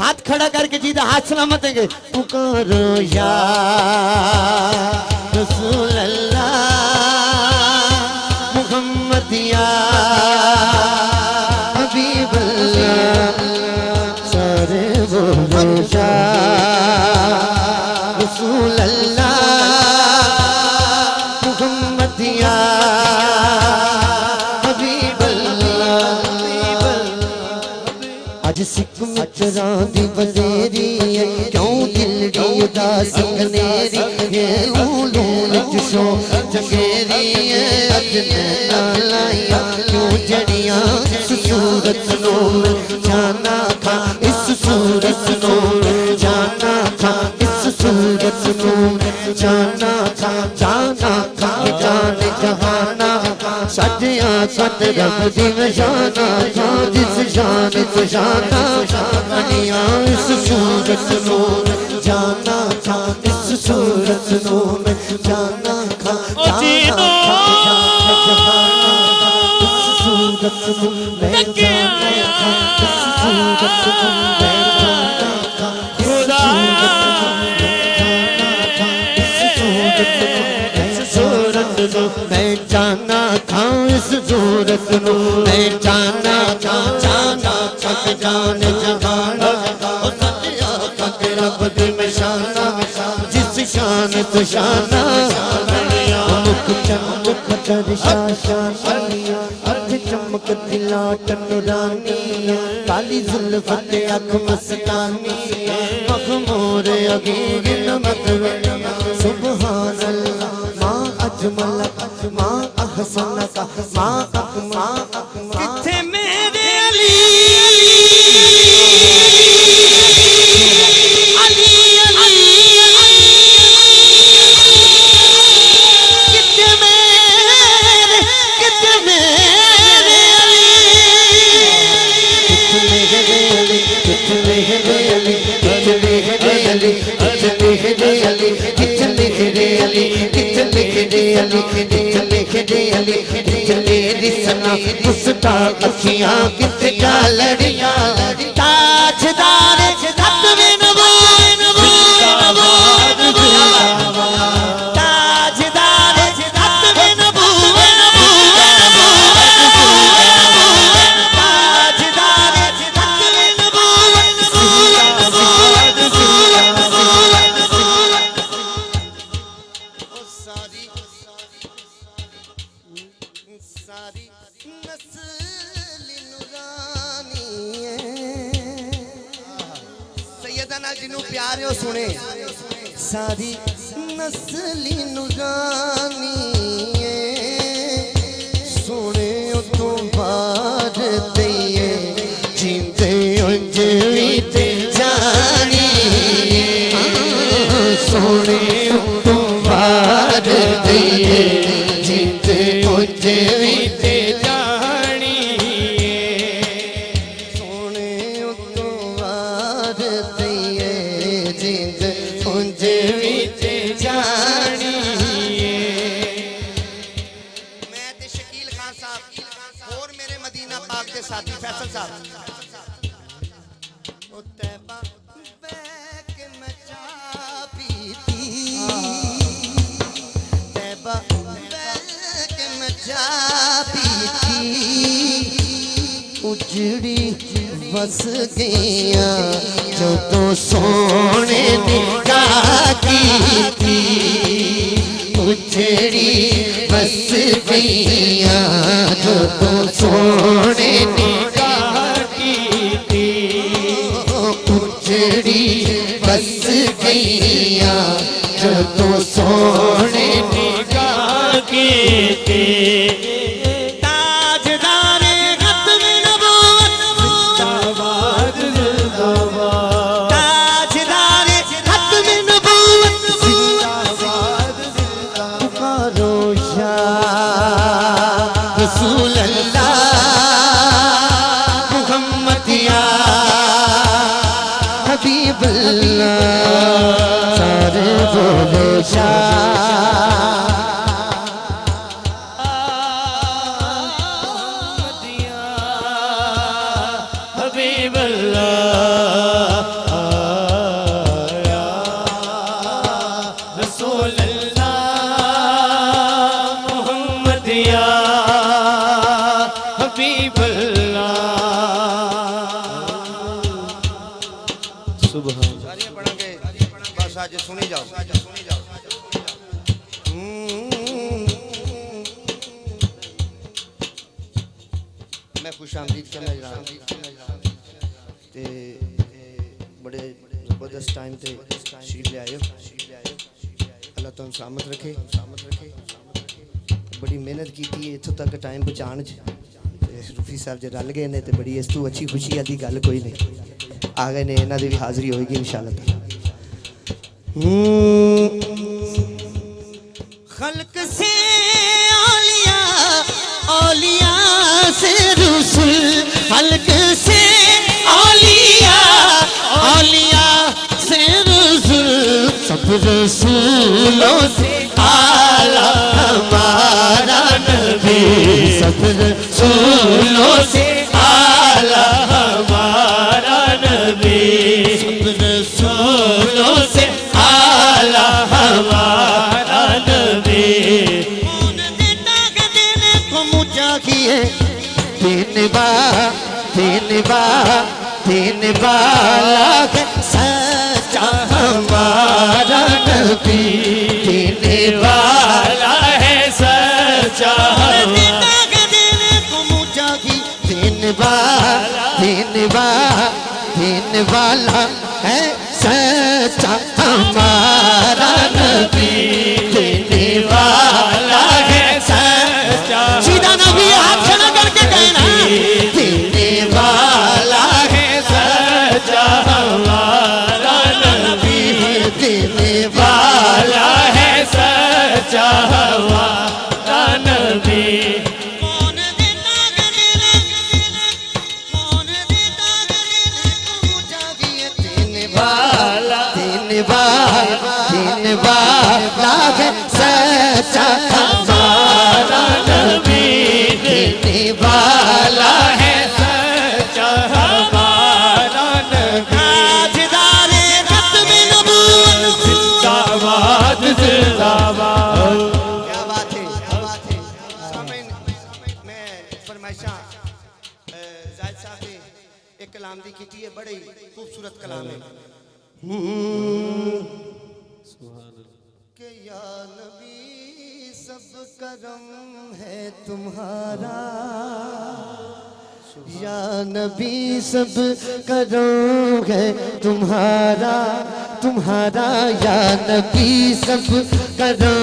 S3: हाथ खड़ा करके जीदा हाथ सलामत है पुकारो या रसूल अल्लाह मोहम्मद या हबीब अल्लाह बोलो या रसूल अल्लाह मुहम्मद या हबीब अल्लाह। अज सिख मित्रा दी वज़ेरी है क्यों दिल दी उदास कनेरी ये लूल जुशो जगेरी है अज नैना लाया क्यों जड़ियां इस सूरत नो जाना था इस सूरत नो जाना था इस सूरत नो जाना था जान जहाना सजया सत रब दी जाना था जिस जान तो जाना अनिया इस सूरत नो जाना था इस सूरत नो जाना था जाना था इस सूरत नो मैं जाना था इस सूरत नो मैं जाना था खुदा मैं जाना था इस सूरत नो मैं जाना था जाना तक जान जहाना सतिया तक रब दी में शाना जिस शान तो शाना मुख चमक कर शाशानिया अर्थ चमक दिला टनुरानिया काली जुल्फत अख मस्तानी मखमूर अगीर नमक सुभान अल्लाह माँ अजमल माँ अहसन का माँ अकमा किथे मेरे अली अली अली किथे मेरे अली किथे मेरे अली किथे मेरे अली किथे मेरे अली किथे मेरे अली किथे मेरे अली किथे मेरे अली किथे मेरे अली किथे मेरी सना मुस्ता अखियां किथे गालड़ियां ताजदार खत्म नबूवत ताजदार खत्म नबूवत ताजदार खत्म नबूवत सारी नस्ल नूरानी है सैयदना जिन्हों प्यारे हो सुने सारी नस्ल नूरानी है सुने तो बाद दिए जिंदे अंजली ते जानी सुने तो बाद दिए जिंदे अंजली ते जानी सोने तो बाद दिए जिंद अंजली ते जानी। मैं ते शकील खान साहब और मेरे मदीना पाक के साथी फैसल साहब ओ तैबा बैक में चा पीती तैबा बैक में चा पीती उजड़ी बस गया जो तो सोने निगाह की थी उजड़ी बस गया जो तो सोने निगाह की थी उजड़ी बस गया जो तो सोने निगाह की थी रसूल अल्लाह मुहम्मद या हबीब अल्लाह सारे बोलो हबीब अल्लाह रसूल अल्लाह मुहम्मद या हबीब अल्लाह
S2: सुभान
S3: सारियां पढ़ांगे बस आज सुनी जाओ मैं खुश आमदीद करना जा ते बड़े जबरदस्त टाइम ते शीर ले आयो अल्लाह तुम सामत रखे बड़ी मेहनत की थी इत्थों तक टाइम पहुँचाने रूफी साहब जो रल गए ने तो बड़ी इस तू अच्छी खुशी आदि गल कोई नहीं आ गए ने इन्हों की भी हाज़री होगी इंशाअल्लाह खल्क से औलिया औलिया से रसूल खल्क से औलिया औलिया से रसूल सब रसूलों से आला हमारा नबी सब रसूलों से आला हमारा नबी सब रसूलों से आला हमारा नबी कौन देता के देने को मुझा किए तीन बाला के सच्चा हमारा नबी तीन वाला है सच्चा देता के देने को मुझा की तीन वाला है सच्चा हमारा नबी देने वाला है सच्चा सीधा नबी हाथ खड़ा करके कहना देने वाला है सच्चा हमारा नबी देने वाला है सच्चा हमारा नबी देने वाला है सच्चा हमारा नबी देने वाला है सच्चा हमारा नबी ताजदारे खत्म नबूवत जिंदाबाद जिंदाबाद क्या बात है सामने मैं फरमाइशा जायद साहब ने एक कलाम दी की है बड़ी खूबसूरत कलाम है कि या नबी सब करम है तुम्हारा या नबी सब करम है तुम्हारा या नबी सब करम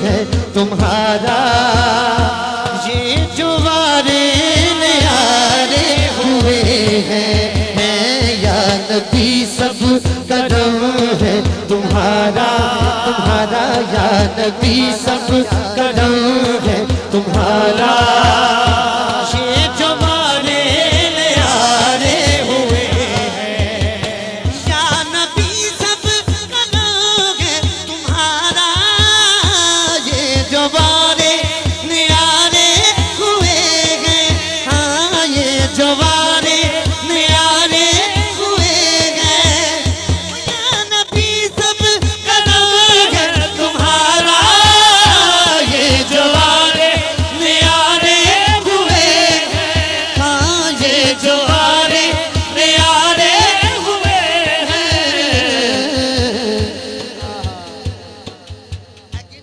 S3: है तुम्हारा ये जो वारे न्यारे हुए हैं या नबी सब करम है तुम्हारा या नबी सब करम है तुम्हारा ये जो वारे न्यारे हुए हैं या नबी सब करम है तुम्हारा ये जो वारे न्यारे हुए हैं हाँ ये जो वारे न्यारे हुए हैं या नबी सब करम है तुम्हारा ये जो वारे न्यारे हुए हैं हाँ ये जो वारे न्यारे हुए हैं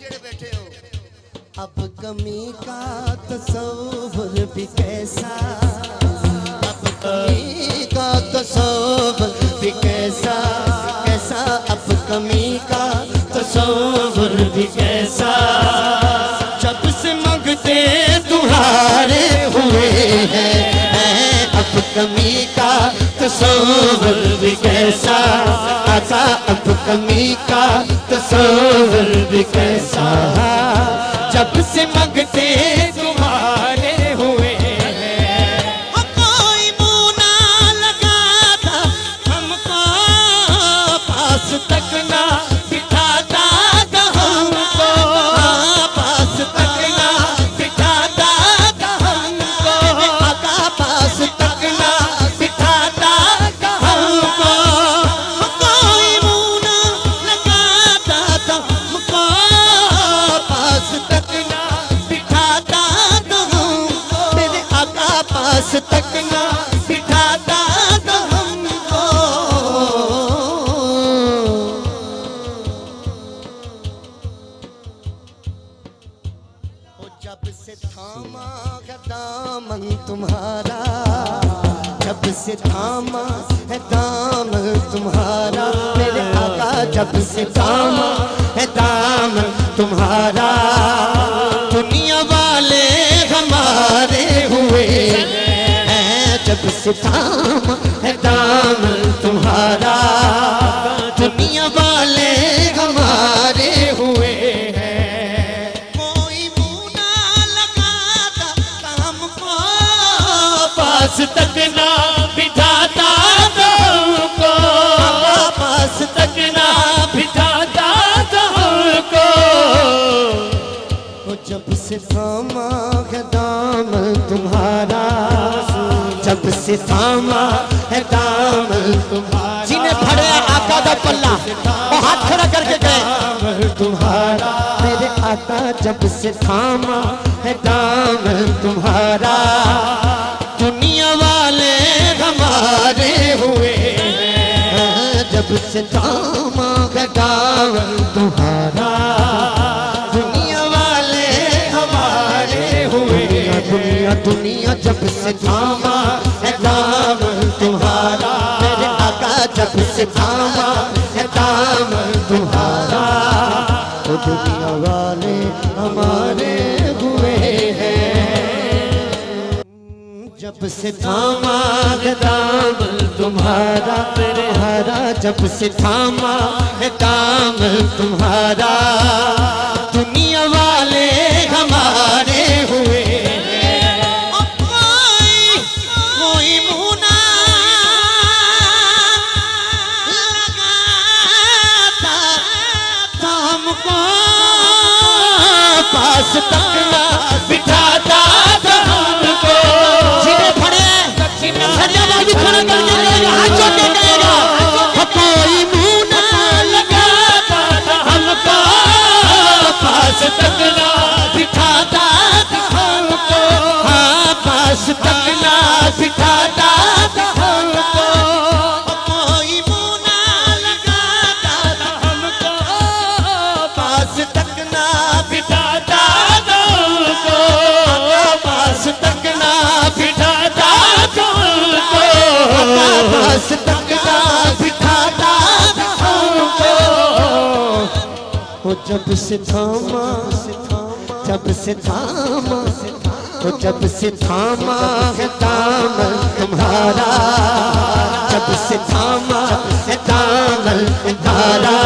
S3: जेड़े बैठे हो अब कमी का तसव्वुर भी कैसा अब कमी का तसव्वुर भी कैसा कैसा अब कमी का तसव्वुर भी कैसा जब से मंगते तुम्हारे हुए हैं अब कमी का तसव्वुर भी कैसा आका अब कमी का तसव्वुर भी कैसा जब से मंगते तुम्हारे हुए हैं कोई मुँह ना लगाता हमको पास तक ना बिठाता हमको पास तक ना बिठाता हमको आका पास तक ना बिठाता हमको कोई मुँह ना लगाता हमको पास तक ना तुम्हारा मेरे आका जब से थामा है दामन तुम्हारा दुनिया वाले हमारे हुए हैं जब से थामा है दामन तुम्हारा दुनिया वाले हमारे हुए हैं कोई मुंह ना लगाता काम को
S2: पास तक ना बिठाता तुमको,
S3: पास
S2: तक ना बिठाता तुमको।
S3: वो जब से थामा है दामन तुम्हारा जब से थामा है दामन तुम्हारा जिन्हें फड़े आका दा पल्ला वो हाथ खड़ा करके गए तुम्हारा मेरे आका जब से थामा है दामन तुम्हारा दुनिया वाले हमारे हुए हैं जब से थामा है दामन तुम्हारा दुनिया वाले हमारे हुए दुनिया दुनिया जब से थामा है दामन तुम्हारा मेरे आका जब से थामा है दामन तुम्हारा वो दुनिया वाले हमारे हुए हैं जब से थामा है दामन तुम्हारा मेरे हरा जब से थामा है दामन तुम्हारा दुनिया वाले हमारे हुए कोई मुंह ना लगाता हमको पास तक ना
S2: बिठाता तुमको,
S3: जिन्हें फड़े सरियाबाजी खड़ा करके गएगा हाथ जोड़ के गएगा कोई मुंह ना
S2: लगाता हमको, पास तक ना बिठाता तुमको,
S3: हाँ पास तक ना
S2: बिठाता तुमको,
S3: कोई मुंह ना लगाता
S2: हमको,
S3: पास तक ना
S2: बिठाता तुमको,
S3: पास तक ना
S2: बिठाता तुमको,
S3: पास तक ना बिठाता हमको वो जब से थामा जब से थामा वो जब से थामा है दामन तुम्हारा जब से थामा है दामन तुम्हारा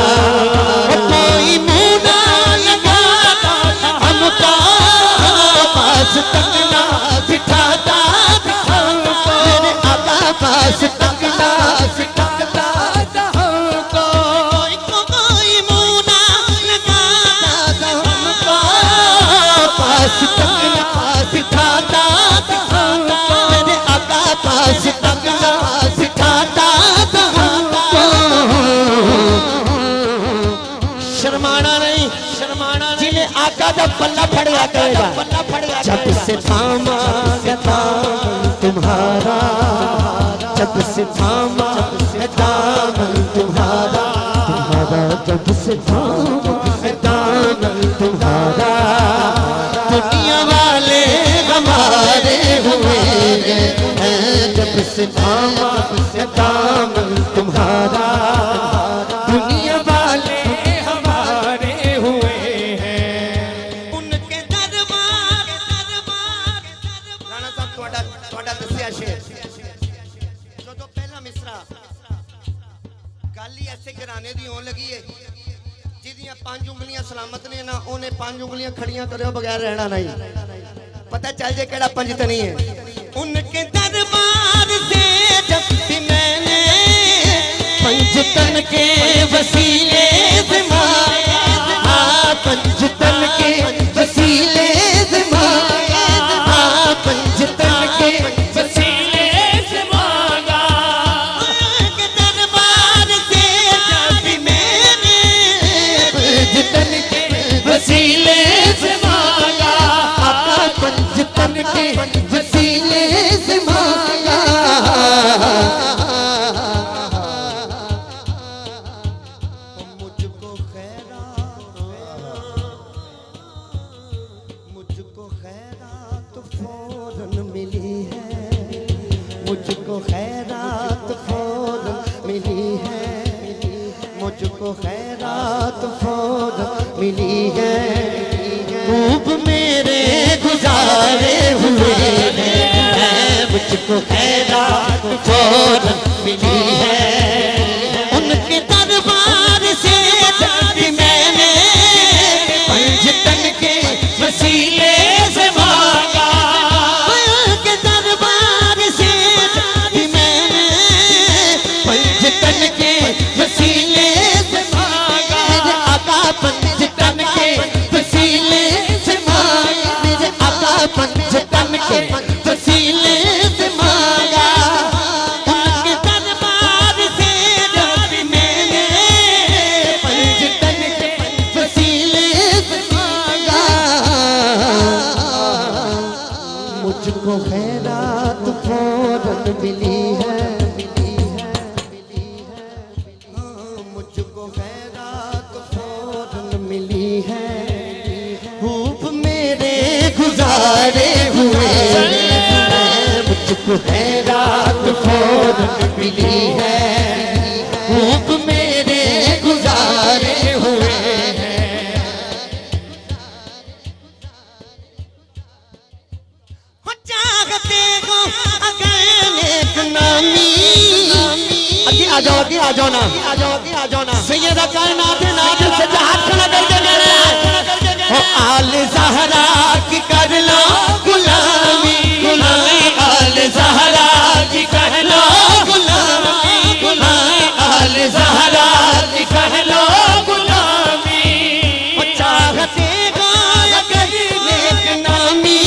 S3: कोई मुंह ना लगाता हमको पास तक ना बिठाता हमको मेरे आका पास तक ना बिठाता हमको कोई मुंह ना लगाता हमको पास तक ना बिठाता हमको मेरे आका पास तक ना बिठाता हमको शर्माना नहीं जिन्हें आका जब पल्ला फड़ेगा कहेगा जब से थामा है दामन तुम्हारा जब से थामा है दामन तुम्हारा जब से थामा है दामन तुम्हारा दुनिया वाले हमारे हुए हैं जब से थामा है दामन तुम्हारा दुनिया वाले हमारे हुए हैं उनके दरबार राणा साहब ਤੁਹਾਡਾ ਦੱਸਿਆ ਸ਼ੇਰ ਜਦੋਂ ਪਹਿਲਾ ਮਿਸਰਾ ਗੱਲ ਹੀ ਐਸੇ ਘਰਾਣੇ ਦੀ ਹੋਣ ਲੱਗੀ ਏ ਜਿਹਦੀਆਂ ਪੰਜ ਉਂਗਲੀਆਂ ਸਲਾਮਤ ਨੇ ਨਾ ਉਹਨੇ ਪੰਜ ਉਂਗਲੀਆਂ ਖੜੀਆਂ ਕਰਿਓ ਬਗੈਰ ਰਹਿਣਾ ਨਹੀਂ ਪਤਾ ਚੱਲ ਜੇ ਕਿਹੜਾ ਪੰਜਤਨੀ ਹੈ उनके दरबार से जब भी मैंने पंजतन के वसीले से मांगा हाँ पंजतन के वसीले से मांगा हाँ पंजतन के
S2: वसीले से मांगा,
S3: उनके दरबार से जब भी मैंने पंजतन के
S2: वसीले से मांगा,
S3: आका पंजतन के वसीले से मांगा मुझको खैरात फौरन मिली है, खूब मेरे गुजारे हुए हैं, मुझको खैरात फौरन मिली है। उनके दरबार से भी मैंने पंजतन के वसीले से मांगा, उनके दरबार से भी मैंने पंजतन के वसीले से मांगा, मेरे आका पंजतन के वसीले से मांगा, मेरे आका पंजतन के वसीले से मांगा। उनके दरबार से भी मैंने पंजतन के वसीले से मांगा, मुझको खैरात फौरन मिली है, मुझको खैरात फौरन मिली है, खूब मेरे गुजारे हुए हैं, मुझको खैरात फौरन मिली है, खूब मेरे गुजारे हुए हैं। हो चाहते हो अगर नेक नामी, आगे आ जाओ, आगे आ जाओ ना, आ जाओ, आगे आ जाओ ना। सैयदा कायनात नाथ से जहाज खड़ा कर देंगे, हो आल ज़हरा की कर लो गुलामी, गुलामी आल ज़हरा की कर लो गुलामी, गुलामी आल ज़हरा की कर लो गुलामी। हो चाहते हो अगर नेक नामी,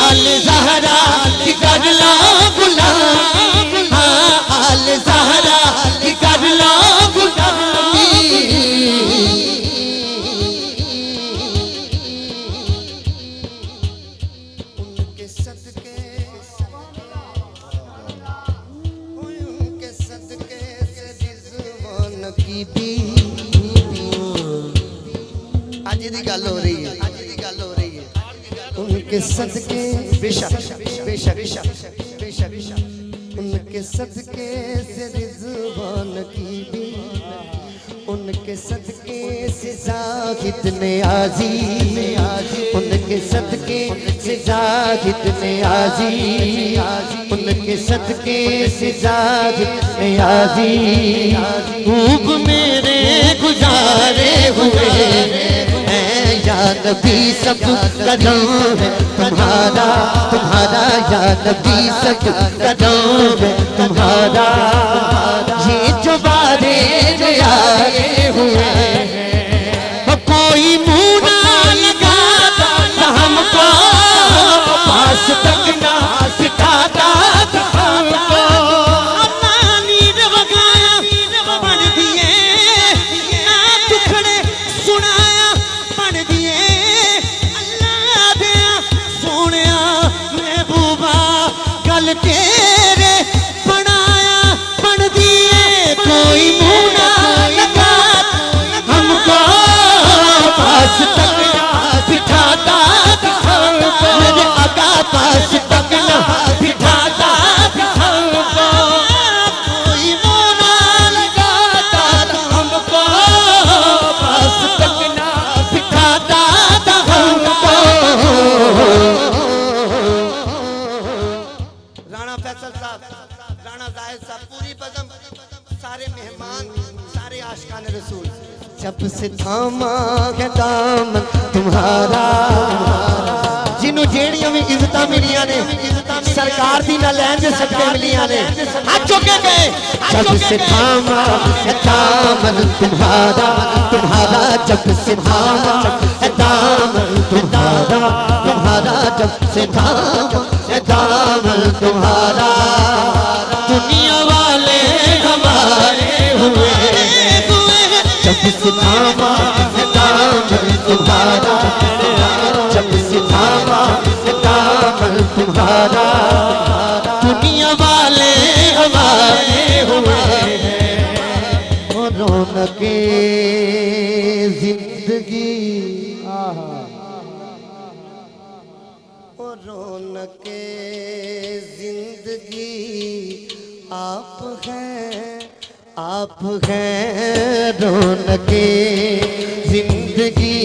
S3: आल ज़हरा की कर लो गुलामी, हाँ आल ज़हरा की कर लो गुलामी। उनके सदके, उनके सदके से रिज़वान की भी आज दी गल हो रही है, आज दी गल हो रही है। उनके सदके बेशक बेशक बेशक, उनके सदके से रिज़वान की भी, उनके सदके से ज़ाहिद ने आजी, उनके सदके से ज़ाहिद ने आजी, उनके सदके से ज़ाहिद ने आजी, खूब मेरे गुजारे हुए हैं, या नबी सब कदम है तुम्हारा, तुम्हारा या नबी सब कदम है तुम्हारा, ये जो बारे जो आए हुए हैं, कोई मुँह ना लगाता हमको, पास तक ना सिखाता हमको, नीर वगाया पढ़ दिए, टुकड़े सुनाया पढ़ दिए, अल्लाह दिया सोनिया महबूबा गल तेरे बनाया पढ़ दिए, कोई मुँह ना लगा हमको, पास तक ना बिठाता हमको, मेरे आका पास तक ना बिठाता हमको, कोई मुँह ना लगाता हमको, पास तक ना बिठाता हमको। राणा फैसल साहब, राणा जाहिद साहब, पूरी बज़म, सारे मेहमान, सारे आशिकान रसूल, जब से थामा है दामन तुम्हारा, जिन्हों जेड़ियां भी इज्जत मिलियां ने सरकार दी ना लैन दे सदके मिलियां ने, हाथ चुके गए, जब से थामा है दामन तुम्हारा, तुम्हारा जब से थामा है दामन तुम्हारा, तुम्हारा जब से थामा है दामन तुम्हारा, दुनिया वाले हमारे हुए, जब से थामा है दामन तुम्हारा, जब से थामा है दामन तुम्हारा, दुनिया वाले हमारे हुए हैं, और रौनके जिंदगी, और रौनके जिंदगी आप हैं, आप हैं रौनके जिंदगी,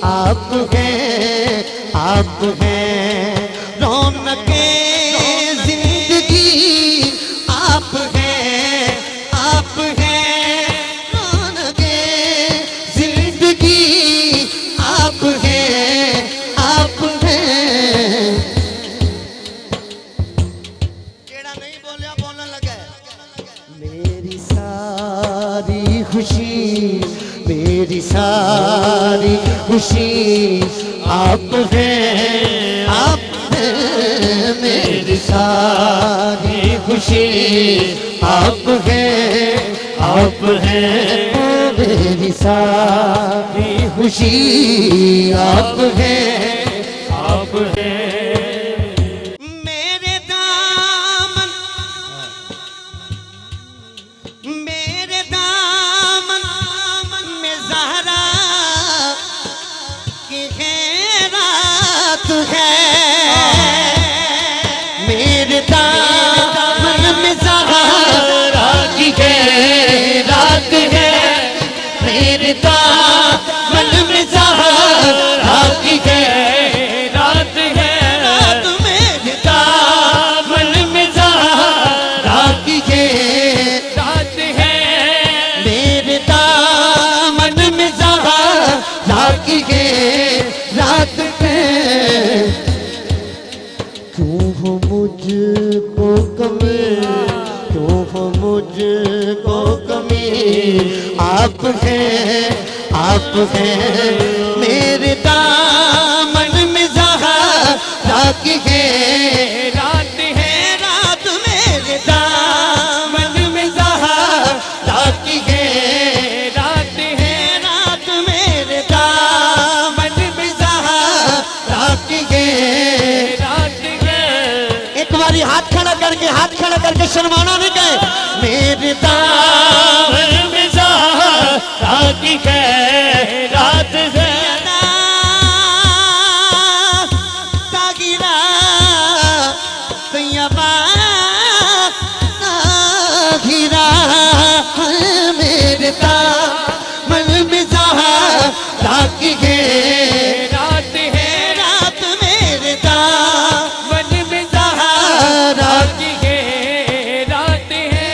S3: आप हैं रौनके जिंदगी, आप हैं रौनके जिंदगी, आप हैं केड़ा नहीं बोलिया बोलने लगा। मेरी सारी खुशी, मेरी सारी खुशी आप हैं, मेरी सारी खुशी आप हैं, मेरी सारी खुशी आप हैं। मेरे दामन में ज़हरा की खैरात है, मेरे दामन में ज़हरा की खैरात है, मेरे दामन में ज़हरा की खैरात है, मेरे दामन में ज़हरा की खैरात है, मेरे दामन में ज़हरा की खैरात है। क्यों हो मुझको कमी, क्यों हो मुझको कमी, आप हैं मेरे दामन में ज़हरा की खैरात है, रात मेरे दामन में ज़हरा की खैरात है, रात मेरे दामन में ज़हरा की खैरात है। एक बारी हाथ खड़ा करके शर्माना नहीं कहे, मेरे दामन में ज़हरा की खैरात है। तागिरा तैयबा तागिरा, मेरे दामन में ज़हरा की खैरात है, रात मेरे दामन में ज़हरा की खैरात है।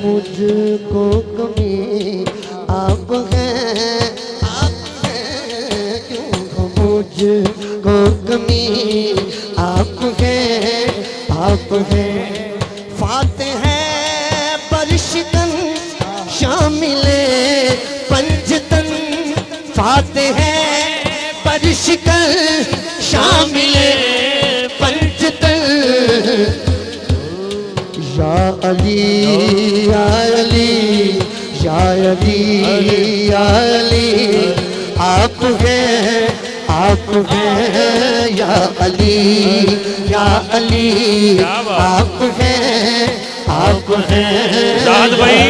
S3: मुझको कमी आप हैं, क्यों हो मुझको कमी आप हैं, फाते हैं बरशिकन शामिले पंजतन, फाते हैं बरशिकन शामिले पंजतन। या अली या अली या अली या अली, आप हैं या अली या अली, आप हैं।
S1: दाद भाई,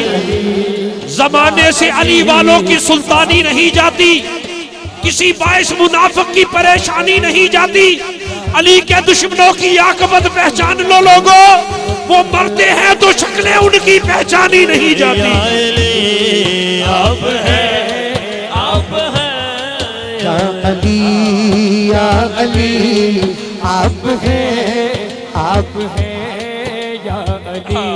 S1: जमाने से अली वालों की सुल्तानी नहीं जाती, किसी बाइस मुनाफिक की परेशानी नहीं जाती। अली के दुश्मनों की आकबत पहचान लो लोगों, वो मरते हैं तो शक्लें उनकी पहचानी नहीं जाती।
S2: आप हैं
S3: या अली या अली, आप हैं
S2: या अली या अली।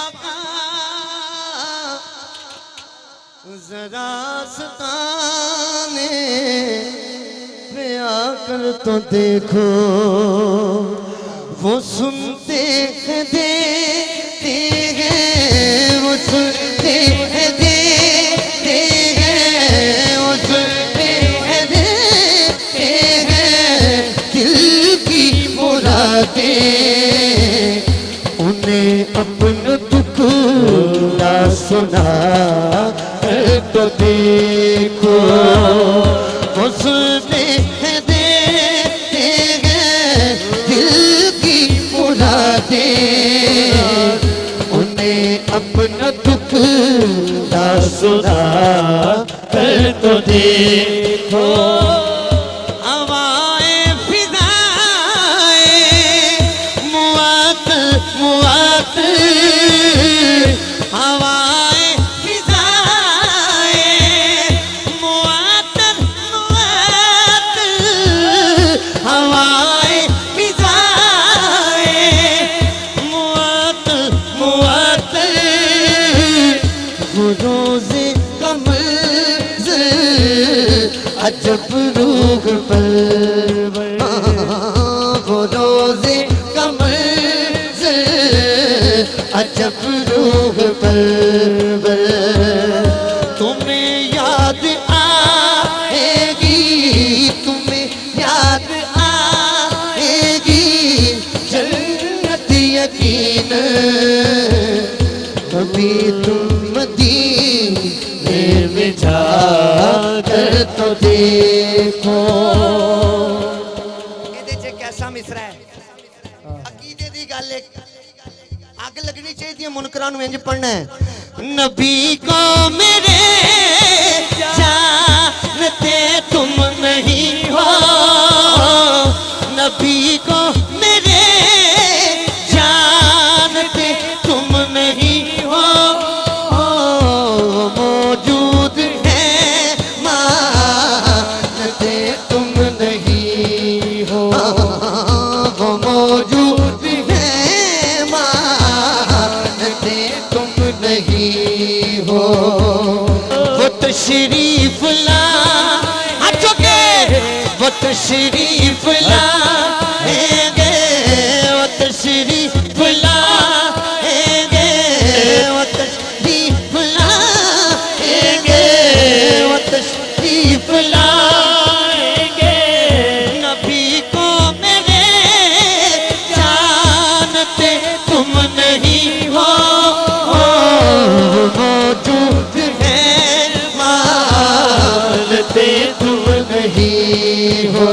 S3: आका जरा सताने पे आकर तो देखो, वो सुनते हैं देते हैं, वो सुनते हैं देते हैं, वो सुनते हैं देते हैं दिल की मुरादें, उन्हें अपना दुख ना सुना तो देखो, वो सुनते हैं देते हैं दिल की मुरादें, उन्हें अपना दुख ना सुना कर तो देखो। हवाएं फिजाएं मुआत्तल मुआत्तल, हवाएं फिजाएं मुआत्तल मुआत्तल, हवाएं फिजाएं मुआत्तल मुआत्तल, वो रोज़े कमर अजब रूह पर, वो रोज़े कमर अजब रूह पर, तुम्हें याद आएगी, तुम्हें याद आएगी जन्नत यकीन, कभी तुम मदीने में जाकर तो देखो। ਇਹਦੇ ਚ कैसा मिसरा है, अकीदे दी गल है, आग लगनी चाहिए मुनकरां नूं इंज पढ़ना है। नबी को मेरे जानते तुम नहीं हो, नबी को मेरे जानते तुम नहीं हो, मौजूद है मानते तुम नहीं हो, वो मौजूद है मानते तुम नहीं हो, वो तशरीफ लाए के, वो तशरीफ लाएंगे, वो तशरीफ लाएंगे, वो तशरीफ लाएंगे, वो तशरीफ लाएंगे, नबी को मेरे जानते तुम नहीं हो, मौजूद है मानते तुम नहीं हो,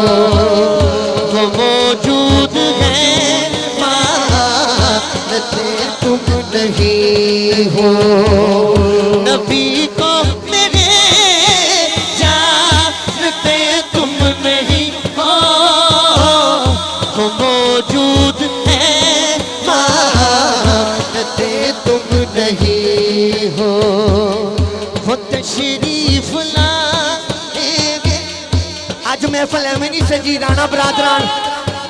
S3: वो मौजूद है मानते तुम नहीं हो, नबी को मेरे जानते तुम नहीं हो, वो मौजूद है मानते तुम नहीं हो, वो तशरीफ लाएंगे। आज महफिल एवं नहीं सजी राणा बरादरान,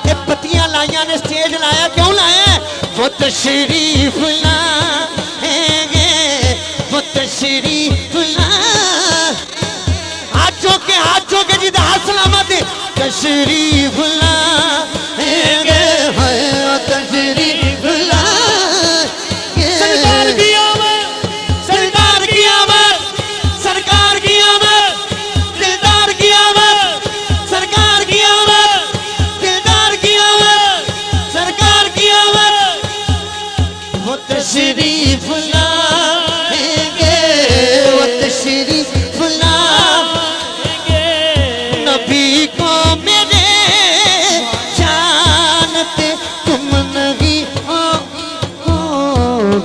S3: ये पत्तियां लाइया ने स्टेज लाया, क्यों लाया? वो तशरीफ लाएंगे, वो तशरीफ ला, हाथ चौके जी हाथ सलामत, तशरीफ लाएंगे, वो तशरीफ लाएंगे, सरकार की आमद, सरकार की आमद, सरकार की आमद, दिलदार की आमद, सरकार की आमद, दिलदार की आमद, सरकार की आमद, वो तशरीफ लाएंगे, वो तशरीफ लाएंगे, नबी को मेरे जानते तुम नहीं हो,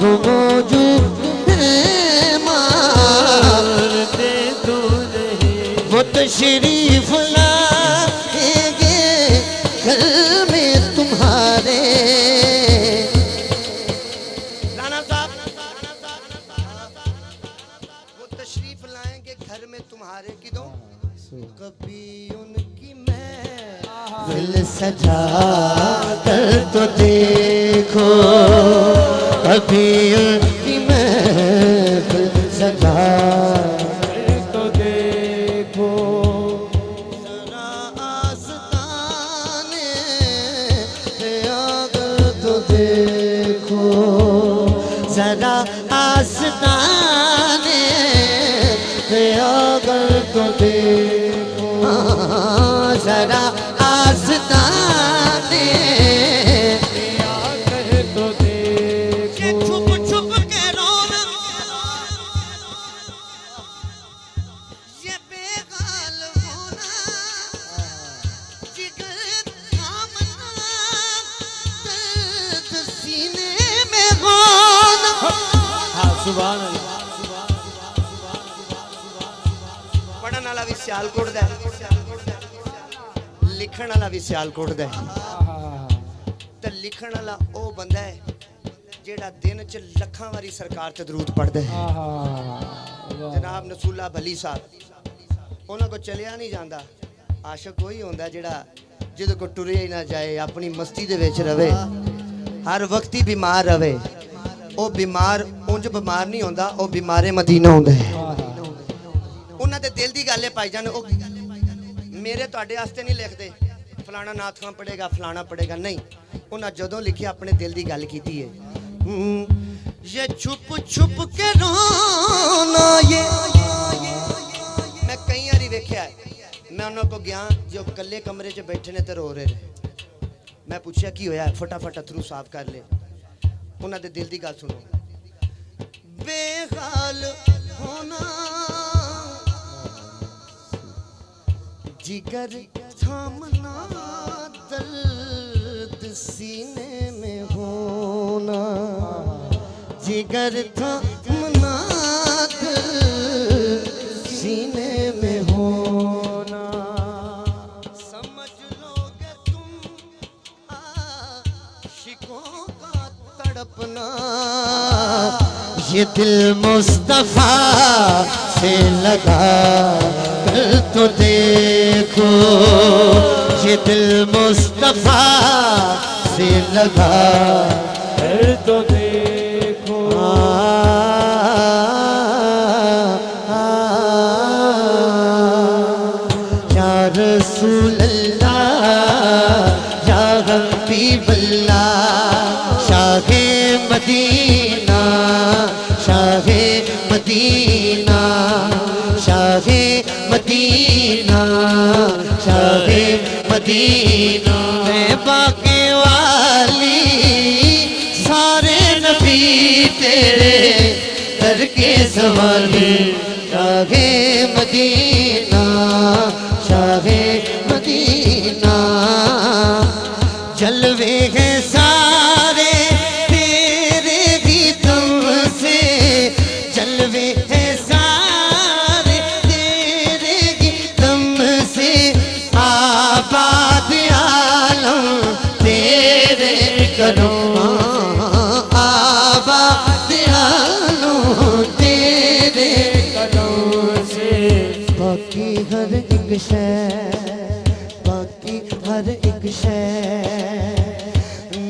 S3: वो मौजूद है मानते तुम नहीं, वो तशरीफ लाएंगे घर में तुम्हारे। राणा साहब, वो तशरीफ लाएंगे घर में तुम्हारे की दो, कभी उनकी महफिल सजा कर तो देखो, कभी उनकी महफिल सजा
S2: तो देखो
S3: जरा आस्ताने पे आकर तो देखो, जरा आस्ताने पे आकर तो देखो, जरा आस्ताने
S2: आकर तो देखो।
S3: छुप छुप के रोना, ये बेगाल होना, जिगर थामना, दर्द सीने में होना।
S2: हाँ सुभान अल्लाह।
S3: पढ़न वाला भी सियालकोट दा है, लिखण वाला भी सियालकोट दा है। ते लिखण वाला ओ बंदा है जेड़ा दिन च लखां वारी सरकार ते दरूद पढ़दा है। जनाब नसूला भली साहब, उन्हां को चलिया नहीं जांदा। आशिक वही होंदा जेड़ा जिहदे को टुरिया ही ना जाए, अपनी मस्ती दे विच रवे, हर वक्त ही बीमार रवे। ओ बीमार उंज बीमार नहीं होंदा, ओ बीमारे मदीना होंदा है। उन्हां दे दिल दी गल है भाईजान, ओ मेरे तुहाडे वास्ते नहीं लिखदे फलाना नाथ खां पढ़ेगा फलाना पढ़ेगा, नहीं। उन्हां जदों लिखिया अपने दिल दी गल कीती है। ये छुप छुप के रोना, ये मैं कई बारी वेख्या है। मैं उन्हां को गया जो कल्ले कमरे च बैठे ने ते रो रहे ने। मैं पूछया की होया, फटाफट अथरू साफ कर ले। उन्हां दे दिल दी गल सुनो। बेहाल होना, जिगर थामना, दर्द सीने में होना, जिगर थामना, दर्द सीने में होना। समझ लोगे तुम आशिकों का तड़पना, ये दिल मुस्तफा से लगा कर तो देखो, ये दिल मुस्तफा से लगा
S2: कर तो देखो।
S3: या रसूल अल्लाह, या हबीब अल्लाह, Shah Medina, Shah Medina, Shah Medina, Shah Medina. बाके वाली सारे नबी तेरे दर के सवाली, शाहे मदीना, शाहे मदीना। जलवे हैं सारे तेरे भी दम से, जलवे हैं सारे तेरे ही दम से, आबाद आलम तेरे करो, आबाद आलम तेरे
S2: कदम से
S3: बाकी हर एक शय, बाकी हर एक शय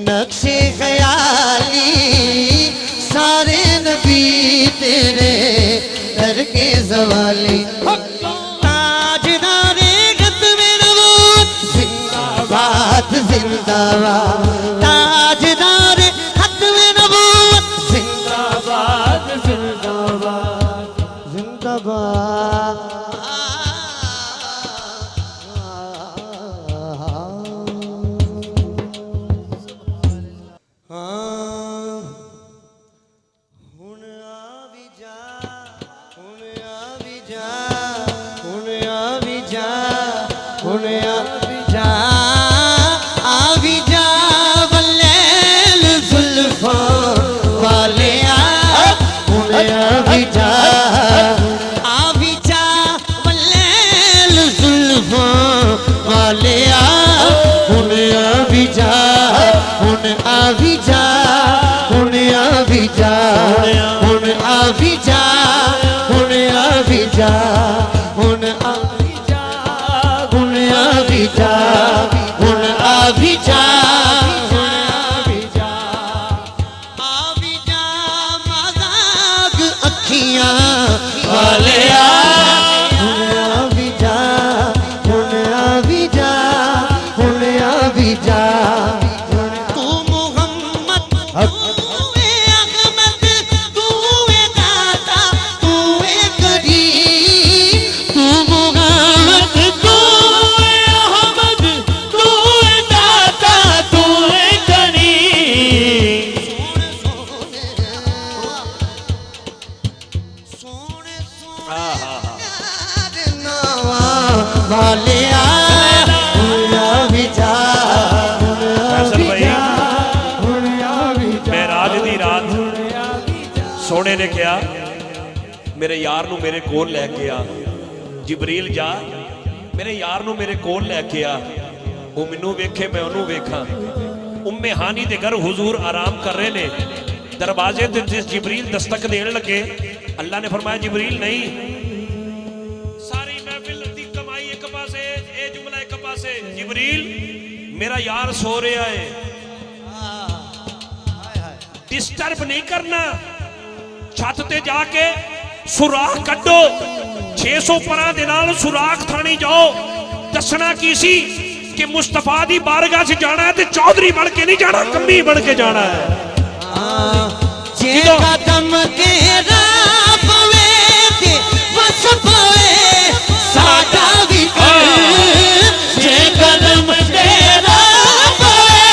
S3: नक्शे ख्याली सारे नबी तेरे दर के सवाली। ताजदारे खत्मे नबूवत जिंदाबाद जिंदाबाद, ताजदारे खत्मे नबूवत
S2: जिंदाबाद जिंदाबाद
S3: जिंदाबाद। हुण आ भी जा, हुण आ भी जा, हुण आ भी जा, हुण आ भी जा, आ भी जा वल्लैल जुल्फां वाले आ, हुण आ भी जा, आ भी जा वल्लैल जुल्फां वाले आ, हुण आ भी जा, हुण आ भी जा, हुण आ भी जा, हुण आ भी जा, हुण आ भी जा, हुण आ भी जा, हुण आ भी जा, हुण आ भी जा, हुण आ भी जा, आ भी जा वालिया भी जा
S1: फैसल भाई महराज दी रात सोने ने कहा मेरे यार नू मेरे कोल लैके आ जिबरील जा मेरे यार नू मेरे कोल लैके आ वो मैनू वेखे मैं उन्होंने वेखा उम्मे हानी दे घर हुजूर आराम कर रहे ने दरवाजे ते जिस जिबरील दस्तक देन लगे अल्लाह ने फरमाया जिबरील नहीं सारी महफिल दी कमाई एक पासे ए जुमला एक पासे जिबरील मेरा यार सो रहा है डिस्टर्ब नहीं करना छत ते जाके सुराख कड्डो 600 परा दे नाल सुराख थानी जाओ दसना की सी कि मुस्तफा दी बारगाह च जाना है ते चौधरी बन के नहीं जाना कम्मी बन के जाना है
S3: जे कदम के राह पवे ते बस पवे साडा भी जे कदम के राह पवे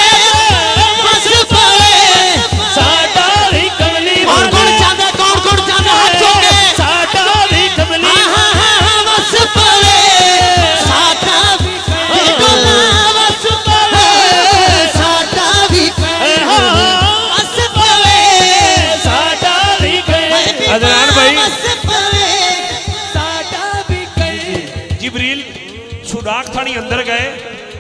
S3: बस पवे
S2: साडा भी कमली
S3: कौन चाहता हाथ चुके
S2: साडा भी कमली
S3: बस पवे साडा भी बस पवे साडा भी बस पवे
S2: साडा भी
S1: अदनान भाई
S3: बस पवे
S1: जिबरील सुराख थानी अंदर गए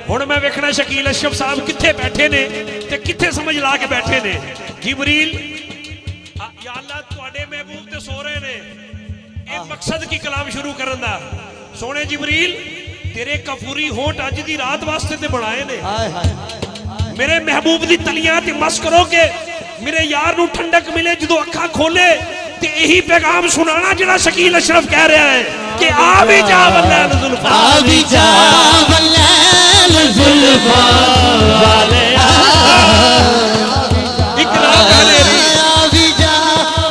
S1: हुण मैं वेखना शकील अशरफ साहब किथे बैठे ने ते किथे समझ ला के बैठे ने जिबरील या अल्लाह तुहाडे महबूब ते सो रहे ने ये मकसद की कलाम शुरू करन दा सोने जिबरील तेरे कफूरी होंठ अज दी रात वास्ते ते बनाए ने मेरे महबूब दी तलियां ते मस करोगे मेरे यार नू ठंडक मिले जदों अखां खोले ते यही पैगाम सुनाना जिहड़ा शकील अशरफ कह रहा है कि आ भी जा वल्लैल जुल्फा
S3: आ भी जा वल्लैल जुल्फा वाले
S1: इकरा गले री
S3: आ भी जा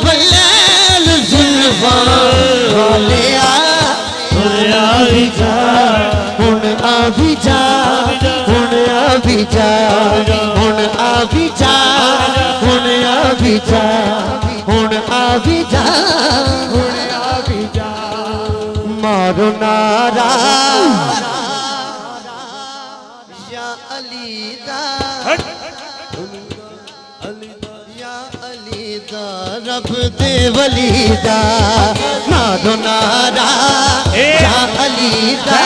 S3: वल्लैल जुल्फा वाले
S2: भी जा
S3: हुन आ भी जा हुन आ भी जा हुन आ भी जा हुन आ भी जा हुन आ भी जा हुन आ भी जा मारो नारा या अली दा या अली दा रब दे वली दा मारो नारा या अली दा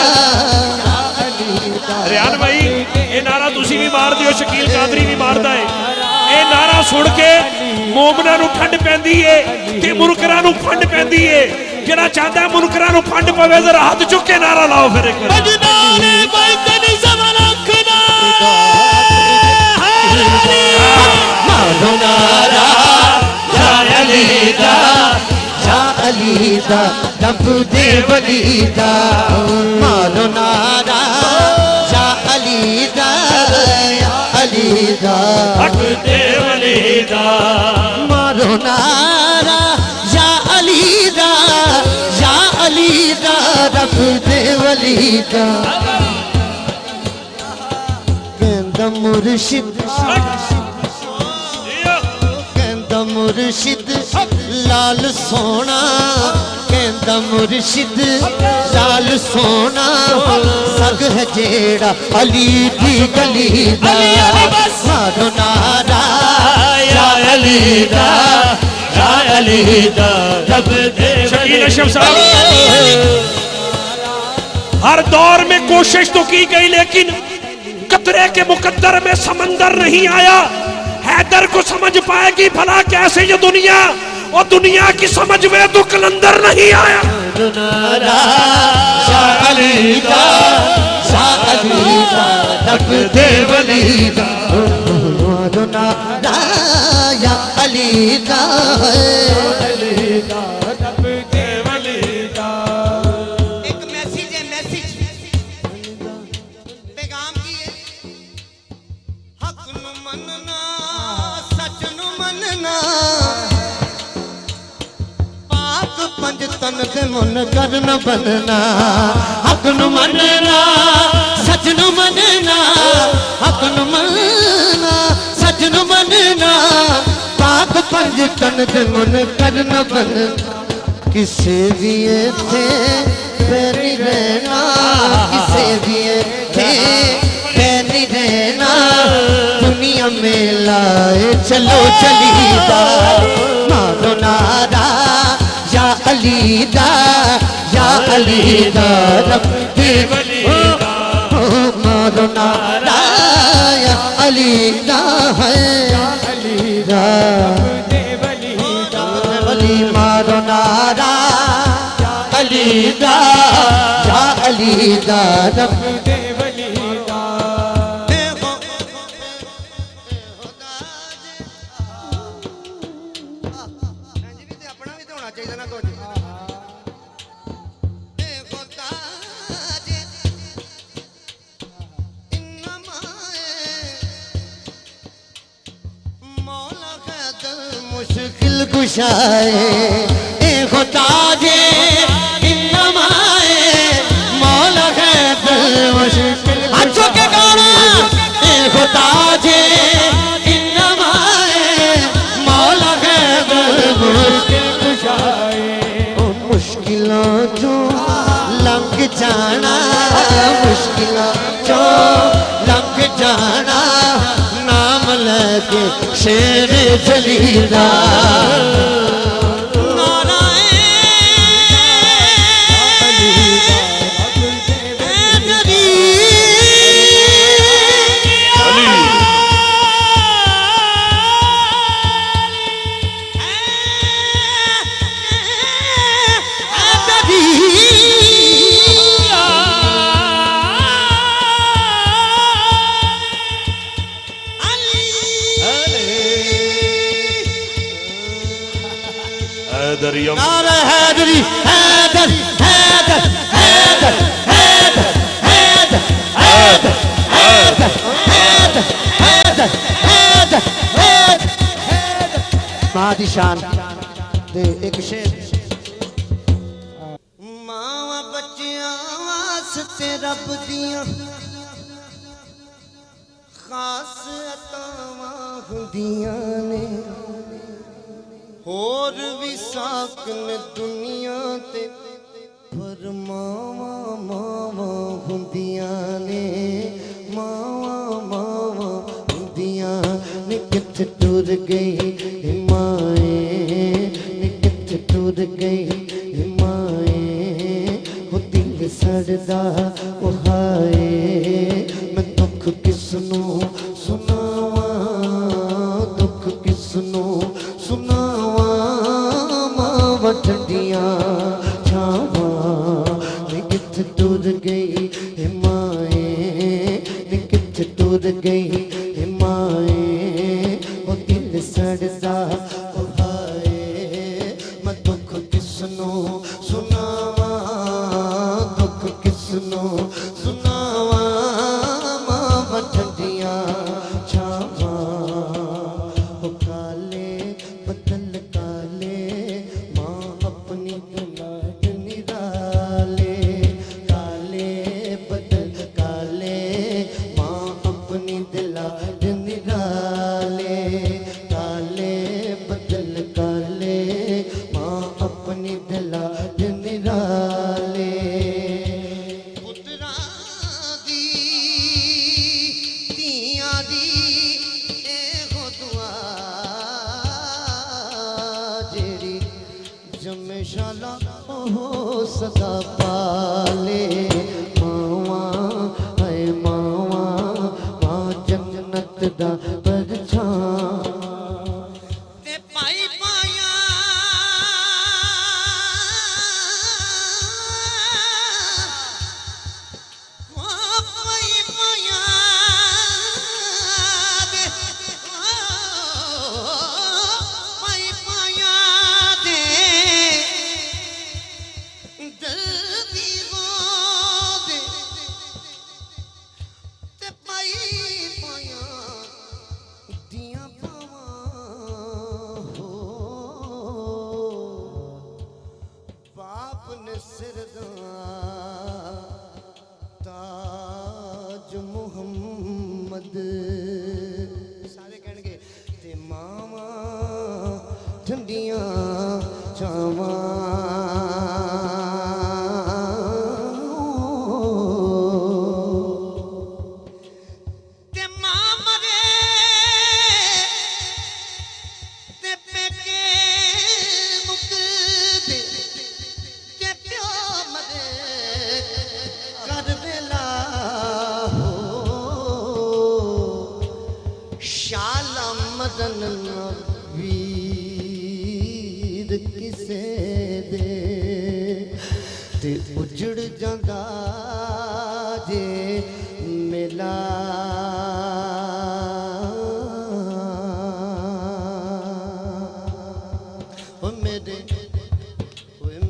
S1: रियान भाई ये नारा तुसी भी मार दियो शकील कादरी भी मारदा है ये नारा सुन के मोमना नू ठंड पैंदी है ते मुनकरां नू फंड पैंदी है जेड़ा चाहता है मुनकरां नू फंड पवे जरा हाथ चुक के नारा लाओ फिर एक बार
S2: बजदाने बैतनी जमन अखना
S3: मारो नारा या अली दा या अली दा रब दे वली दा मारो नारा या अली दा या अली दा
S1: हक दे वली दा
S3: मारो नारा या अली दा या अली दा रब दे वली दा कहंदा मुर्शिद कहंदा मुर्शिद लाल सोना कहंदा मुर्शिद लाल सोना सग है जेड़ा अली दी गली दा मारो नारा
S2: या अली दा या अली दा रब दे
S1: शकील अशरफ साहब हर दौर में कोशिश तो की गई लेकिन कतरे के मुकद्दर में समंदर नहीं आया हैदर को समझ पाएगी भला कैसे ये दुनिया और दुनिया की समझ में तो कलंदर नहीं आया
S3: नारा शाह अली दा शाह अली दा रब दे वली दा मारो नारा या अली दा एक मैसेज है मैसेज पैगाम की है हक नु मनना सच नु मनना पाक पंज तन दे मन कर न बनना हक नु मनना सच नु मनना हक नु मनना सच नु मनना पाक पंज तन दे मन कर न बनना किसे भी थे पे नहीं रहना, किसे भी पे नहीं रहना, दुनिया में लाए चलो चलीदा, मारो नारा या अलीदा, या अलीदा रब दे वलीदा, मारो नारा या अलीदा है, या अलीदा वली, मारो नारा अलीदा, या अलीदा रब दे वलीदा। अपना भी तो होना चाहिए ना कुछ। मुश्किल कुशाए ए खुदा जे इन्नमाए मौला है दिल मुश्किल अच्छो के गाना ए खुदा जे इन्नमाए मौला है दिल मुश्किल कुशाए। ओ मुश्किलों जो लंघ जाना, मुश्किलों जो लंघ जाना, नाम लेके शेर जलीला, नारा हैदरी हैदर हैदर हैदर हैदर हैदर हैदर हैदर हैदर हैदर हैदर मादी शान दे एक शेर। मावा बच्चियां वास्ते रब दियां खास अतावां हुंदियां ने, होर भी साकन दुनिया ते, पर मावा मावा हुंदियां ने, मावा मावा हुंदियां ने। कित्थे टुर गई माए ने, कित्थे टुर गई माए, वो दिल सड़दा ओ हाए, मैं दुख किसनू सुनावा, दुख किसनू सुनावा, मावा ठंडियां छावां ने, कित्थे टुर गई माए ने, कित्थे टुर गई माए, वो दिल सड़दा ओ हाए, मैं दुख किसनू सुनावा, दुख किसनू सुनावा, मावा ठंडियां छावां। ओ काले बदल काले, माँ अपनी दुलार निराले, काले बदल काले, माँ अपनी दुलार निराले, काले बदल काले, माँ अपनी दुलार निराले। पुत्रा दी तियां दी एहो दुआ, जेड़ी जमे शाला ओ सदा पाले, मावा है मावा, मां जन्नत दा परछां ते पाई पाया, पाई पाया दे, पाई पाया दे, दर्दी हो दे, ते पाई पाया दियां पावां हो, बाप ने सिरदा ताज मुहम्मद, सारे कहणगे ते मावा ठंडियां छावां किसे दे ते उजड़ जांदा जे मेला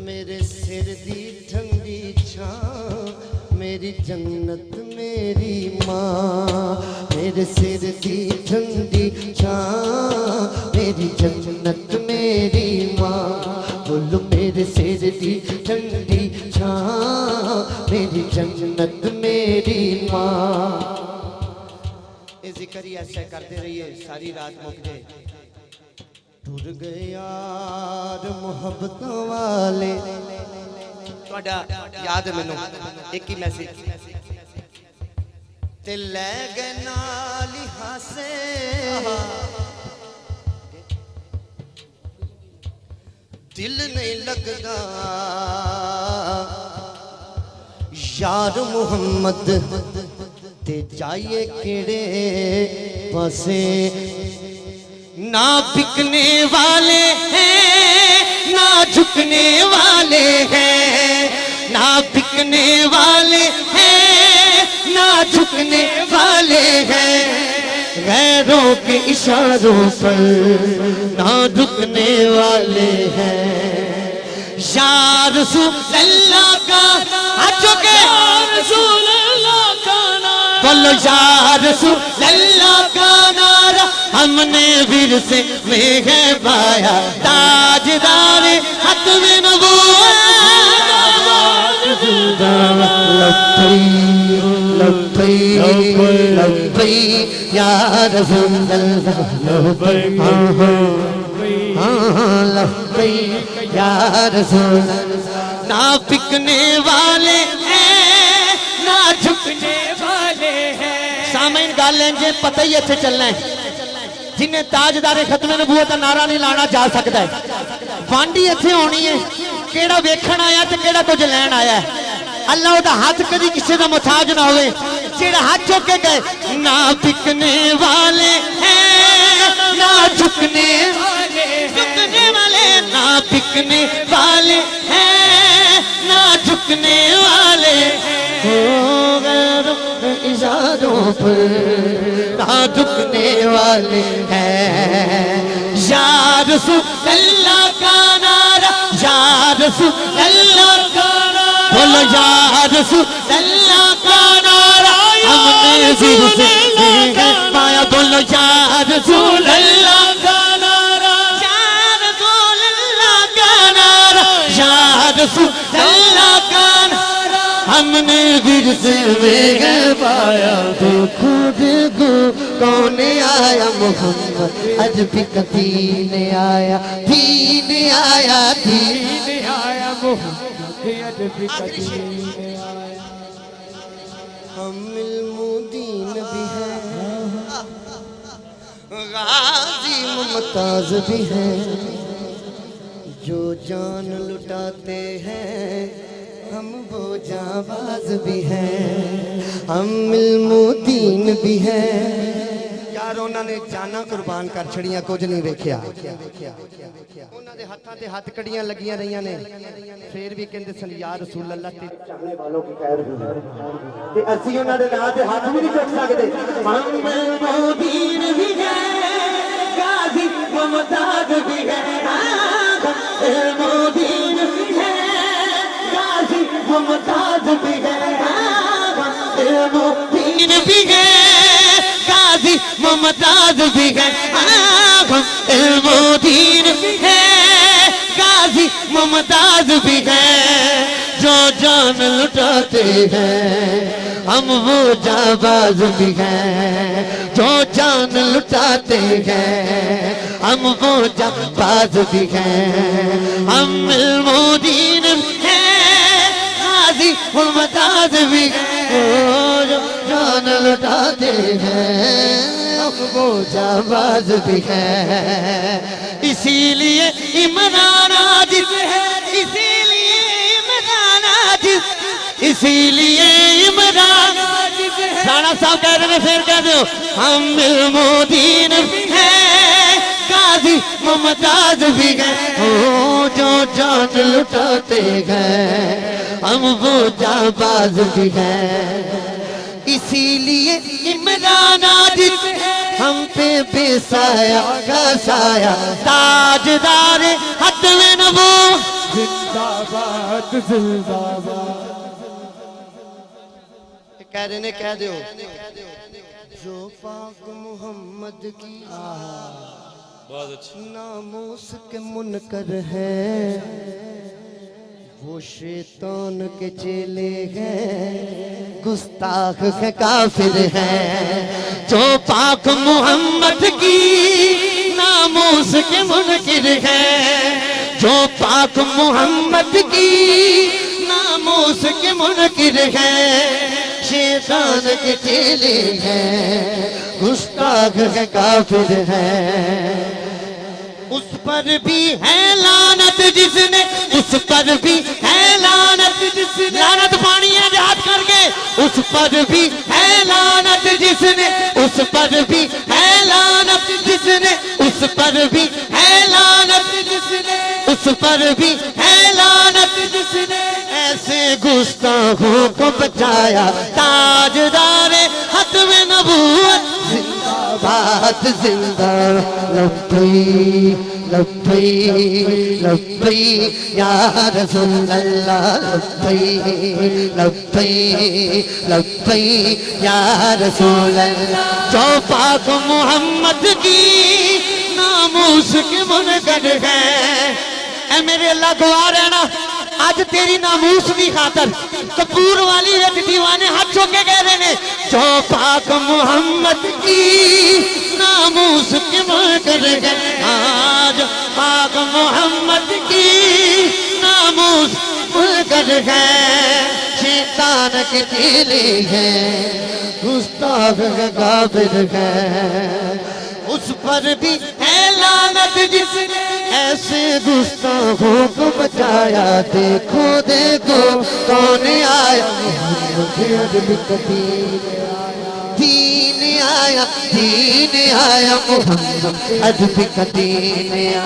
S3: मेरे सिर दी ठंडी छां मेरी जन्नत मेरी माँ मेरे सिर दी ठंडी छां मेरी जन्नत मेरी माँ बोलो मेरे सिर दी ठंडी छां मेरी जन्नत मेरी माँ ये जिक्र ही ऐसा करते रहिए सारी रात मुक जाए टूट गए यार मोहब्बत वाले ਤੁਹਾਡਾ याद है मैनू एक ही मैसेज ते लै गए नाल ही हासे दिल नहीं लगदा यार मोहम्मद ते जाइए केड़े पासे ना बिकने वाले हैं ना झुकने वाले हैं ना बिकने वाले हैं ना झुकने वाले हैं गैरों के इशारों पर ना रुकने वाले हैं या रसूल अल्लाह का हाथों के रसूल अल्लाह का नारा बोलो या रसूल अल्लाह का नारा हमने विरसे में है पाया ताजदार हक में नबूवत लब्बैक लब्बैक या रसूल अल्लाह लब्बैक या रसूल ना बिकने वाले हैं ना झुकने वाले हैं सामईन गल इंजे पता ही इत्थे चलना है जिन्हें ताजदारे खत्मे नबूवत का नारा नहीं लाना जा सकता है वांडी इत्थे होनी है केड़ा वेखण आया ते केड़ा कुछ लैण आया है अल्लाह दा हाथ कदी किसी का मुताज ना होवे जेड़ा हाथ चुक के गए ना बिकने वाले हैं ना झुकने वाले ना बिकने वाले हैं ना झुकने वाले हो गैरों के इशारों पर ना झुकने वाले हैं या रसूल अल्लाह का नारा या रसूल अल्लाह का नारा बोलो या रसूल अल्लाह का नारा हमने फिर से पाया बोलो या रसूल अल्लाह का नारा या रसूल अल्लाह का नारा या रसूल अल्लाह का नारा हमने फिर से पाया तो खुद को कौन आया मोहम्मद अज भी दीन आया दीन आया दीन आया मोहम्मद हम इल्मुद्दीन भी हैं गाजी मुमताज भी हैं जो जान लुटाते हैं हम वो जाबाज भी हैं हम इल्मुद्दीन भी हैं यार उन्होंने जाना कुर्बान कर छड़ियां कुछ नहीं वेख्या उन्होंने हाथों ते हाथ कड़ियां लगियां रहियां ने फिर भी कहंदे सन या रसूल अल्लाह ते चाहने वालों की खैर ते असि उन्होंने नाम ते हाथ भी नहीं चुक सकदे हम इल्मुद्दीन भी हैं गाजी मुमताज भी हैं इल्मुद्दीन भी हैं गाजी मुमताज भी हैं इल्मुद्दीन भी हैं गाजी मुमताज भी है इल्मुद्दीन है गाजी मुमताज भी है जो जान लुटाते हैं हम वो जाबाज भी हैं जो जान लुटाते हैं हम वो जाबाज भी हैं हम इल्मुद्दीन है गाजी मुमताज भी है जो जान लुटाते हैं वो जाबाज भी है इसीलिए इमरान आजिज़ है इसीलिए इमरान आजिज़ इसीलिए इमरान आजिज़ है राणा साहब कह रहे हैं फिर कह दो हम इल्मुद्दीन है
S2: गाजी मुमताज भी गए हो, जो जान लुटाते गए हम वो जाबाज भी हैं। इसीलिए इमरान आज हम पे बेसाया का साया, ताजदार हद में नबू
S4: जिंदाबाद जिंदाबाद।
S3: कह रहे ने कह दो जो पाक मोहम्मद की
S1: बहुत अच्छी।
S3: नामोस के मुनकर है, वो शैतान के चेले हैं, गुस्ताख के काफिर हैं।
S2: जो पाक मोहम्मद की नामोस के मुनकिर है, जो पाक मोहम्मद की नामोस के मुनकिर है, शैतान के चेले हैं, गुस्ताख के काफिर हैं। उस पर भी है लानत जिसने, उस पर भी है लानत जिसने, लानत पानी है जहाद करके, उस पर भी है लानत जिसने, उस पर भी है लानत जिसने, उस पर भी है लानत जिसने, उस पर भी है लानत जिसने, ऐसे गुस्ताखों को बचाया, ताजदारे हद में नबूवत जिंदाबाद जिंदा। लब्बैक लब्बैक लब्बैक या रसूल अल्लाह, लब्बैक लब्बैक लब्बैक या रसूल अल्लाह। जो पाक मोहम्मद की नामूस के मुनकर है, ऐ मेरे अल्लाह गवाह रहना, आज तेरी नामूस की खातर कपूर वाली विच दीवाने हाथ चौके कह रहे ने, जो पाक मोहम्मद की नामूस के मुनकर है, आज पाक मोहम्मद की नामूस मुनकर है, शैतान के चेले हैं, गुस्ताख के काफिर हैं। उस पर भी है लानत जिसने ऐसे गुस्ताखों को बचाया। देखो देखो कौन आया, दीन आया, दीन आया, मोहम्मद अदब का दीन आया।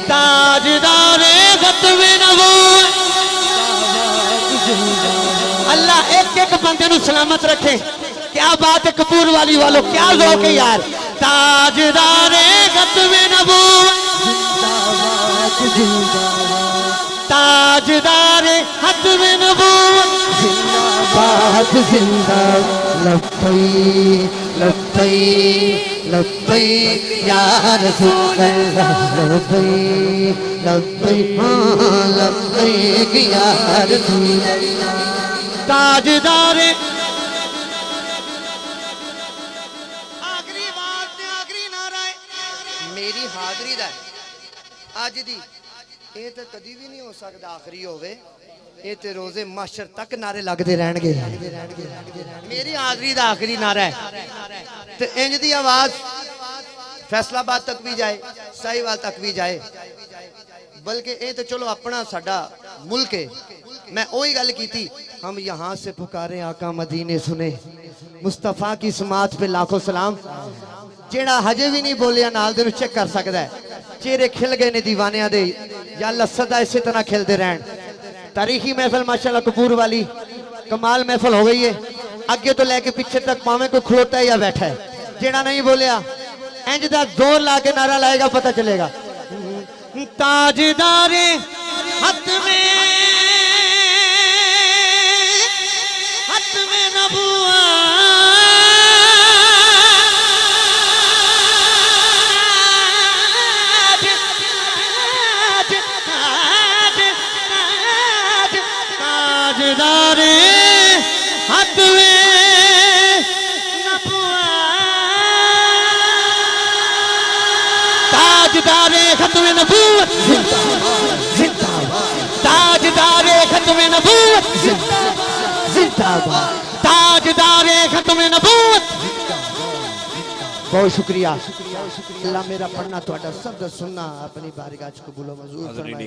S2: ताजदारे खत्म नबूवत, अल्लाह एक एक बंदे नू सलामत रखे। क्या बात है कपूर वाली वालों, क्या ज़ौक़ है यार। ताजदारे खत्म नबूवत, ताजदारे खत्म नबूवत, जिंदाबाद जिंदाबाद। लब्बैक लब्बैक लब्बैक या रसूल अल्लाह, लब्बैक लब्बैक हाँ लब्बैक या रसूल अल्लाह। ताजदारे
S3: मेरी हाजरी दा अज दी ये तो कदी भी नहीं हो सकता आखिरी होवे, ये तो रोजे माशर तक नारे लगते रहणगे। मेरी हाजरी दा आखिरी नारा है तो इंज दी आवाज फैसलाबाद तक भी जाए, साहिवाल तक भी जाए, बल्कि ये तो चलो अपना साडा मुल्क है। मैं वही गल की थी, हम यहाँ से पुकारे आका मदीने सुने, मुस्तफा की समात पे लाखों सलाम। जेड़ा हजे भी नहीं बोलिया नाल दे चेक कर सकता है, चेहरे खिल गए ने दीवानिया दे, या अल्लाह सदा इसी तरह खिलते रहन। तारीखी महफिल माशाल्लाह कपूर वाली कमाल महफिल हो गई है, अगे तो लेके पीछे तक पावे कोई खलोता है या बैठा है, जेड़ा नहीं बोलिया इंज दा जोर ला के नारा लाएगा पता चलेगा।
S2: ताजदारे हद में नबूवत, ताजदारे हद में नबूवत, ताजदारे खत्म नबूवत जिंदाबाद, ताजदारे खत्म नबूवत जिंदाबाद, ताजदारे खत्म नबूवत।
S3: बहुत शुक्रिया। अल्लाह मेरा पढ़ना थोड़ा शब्द सुनना अपनी बारगाह च कबूल मंजूर फरमाए।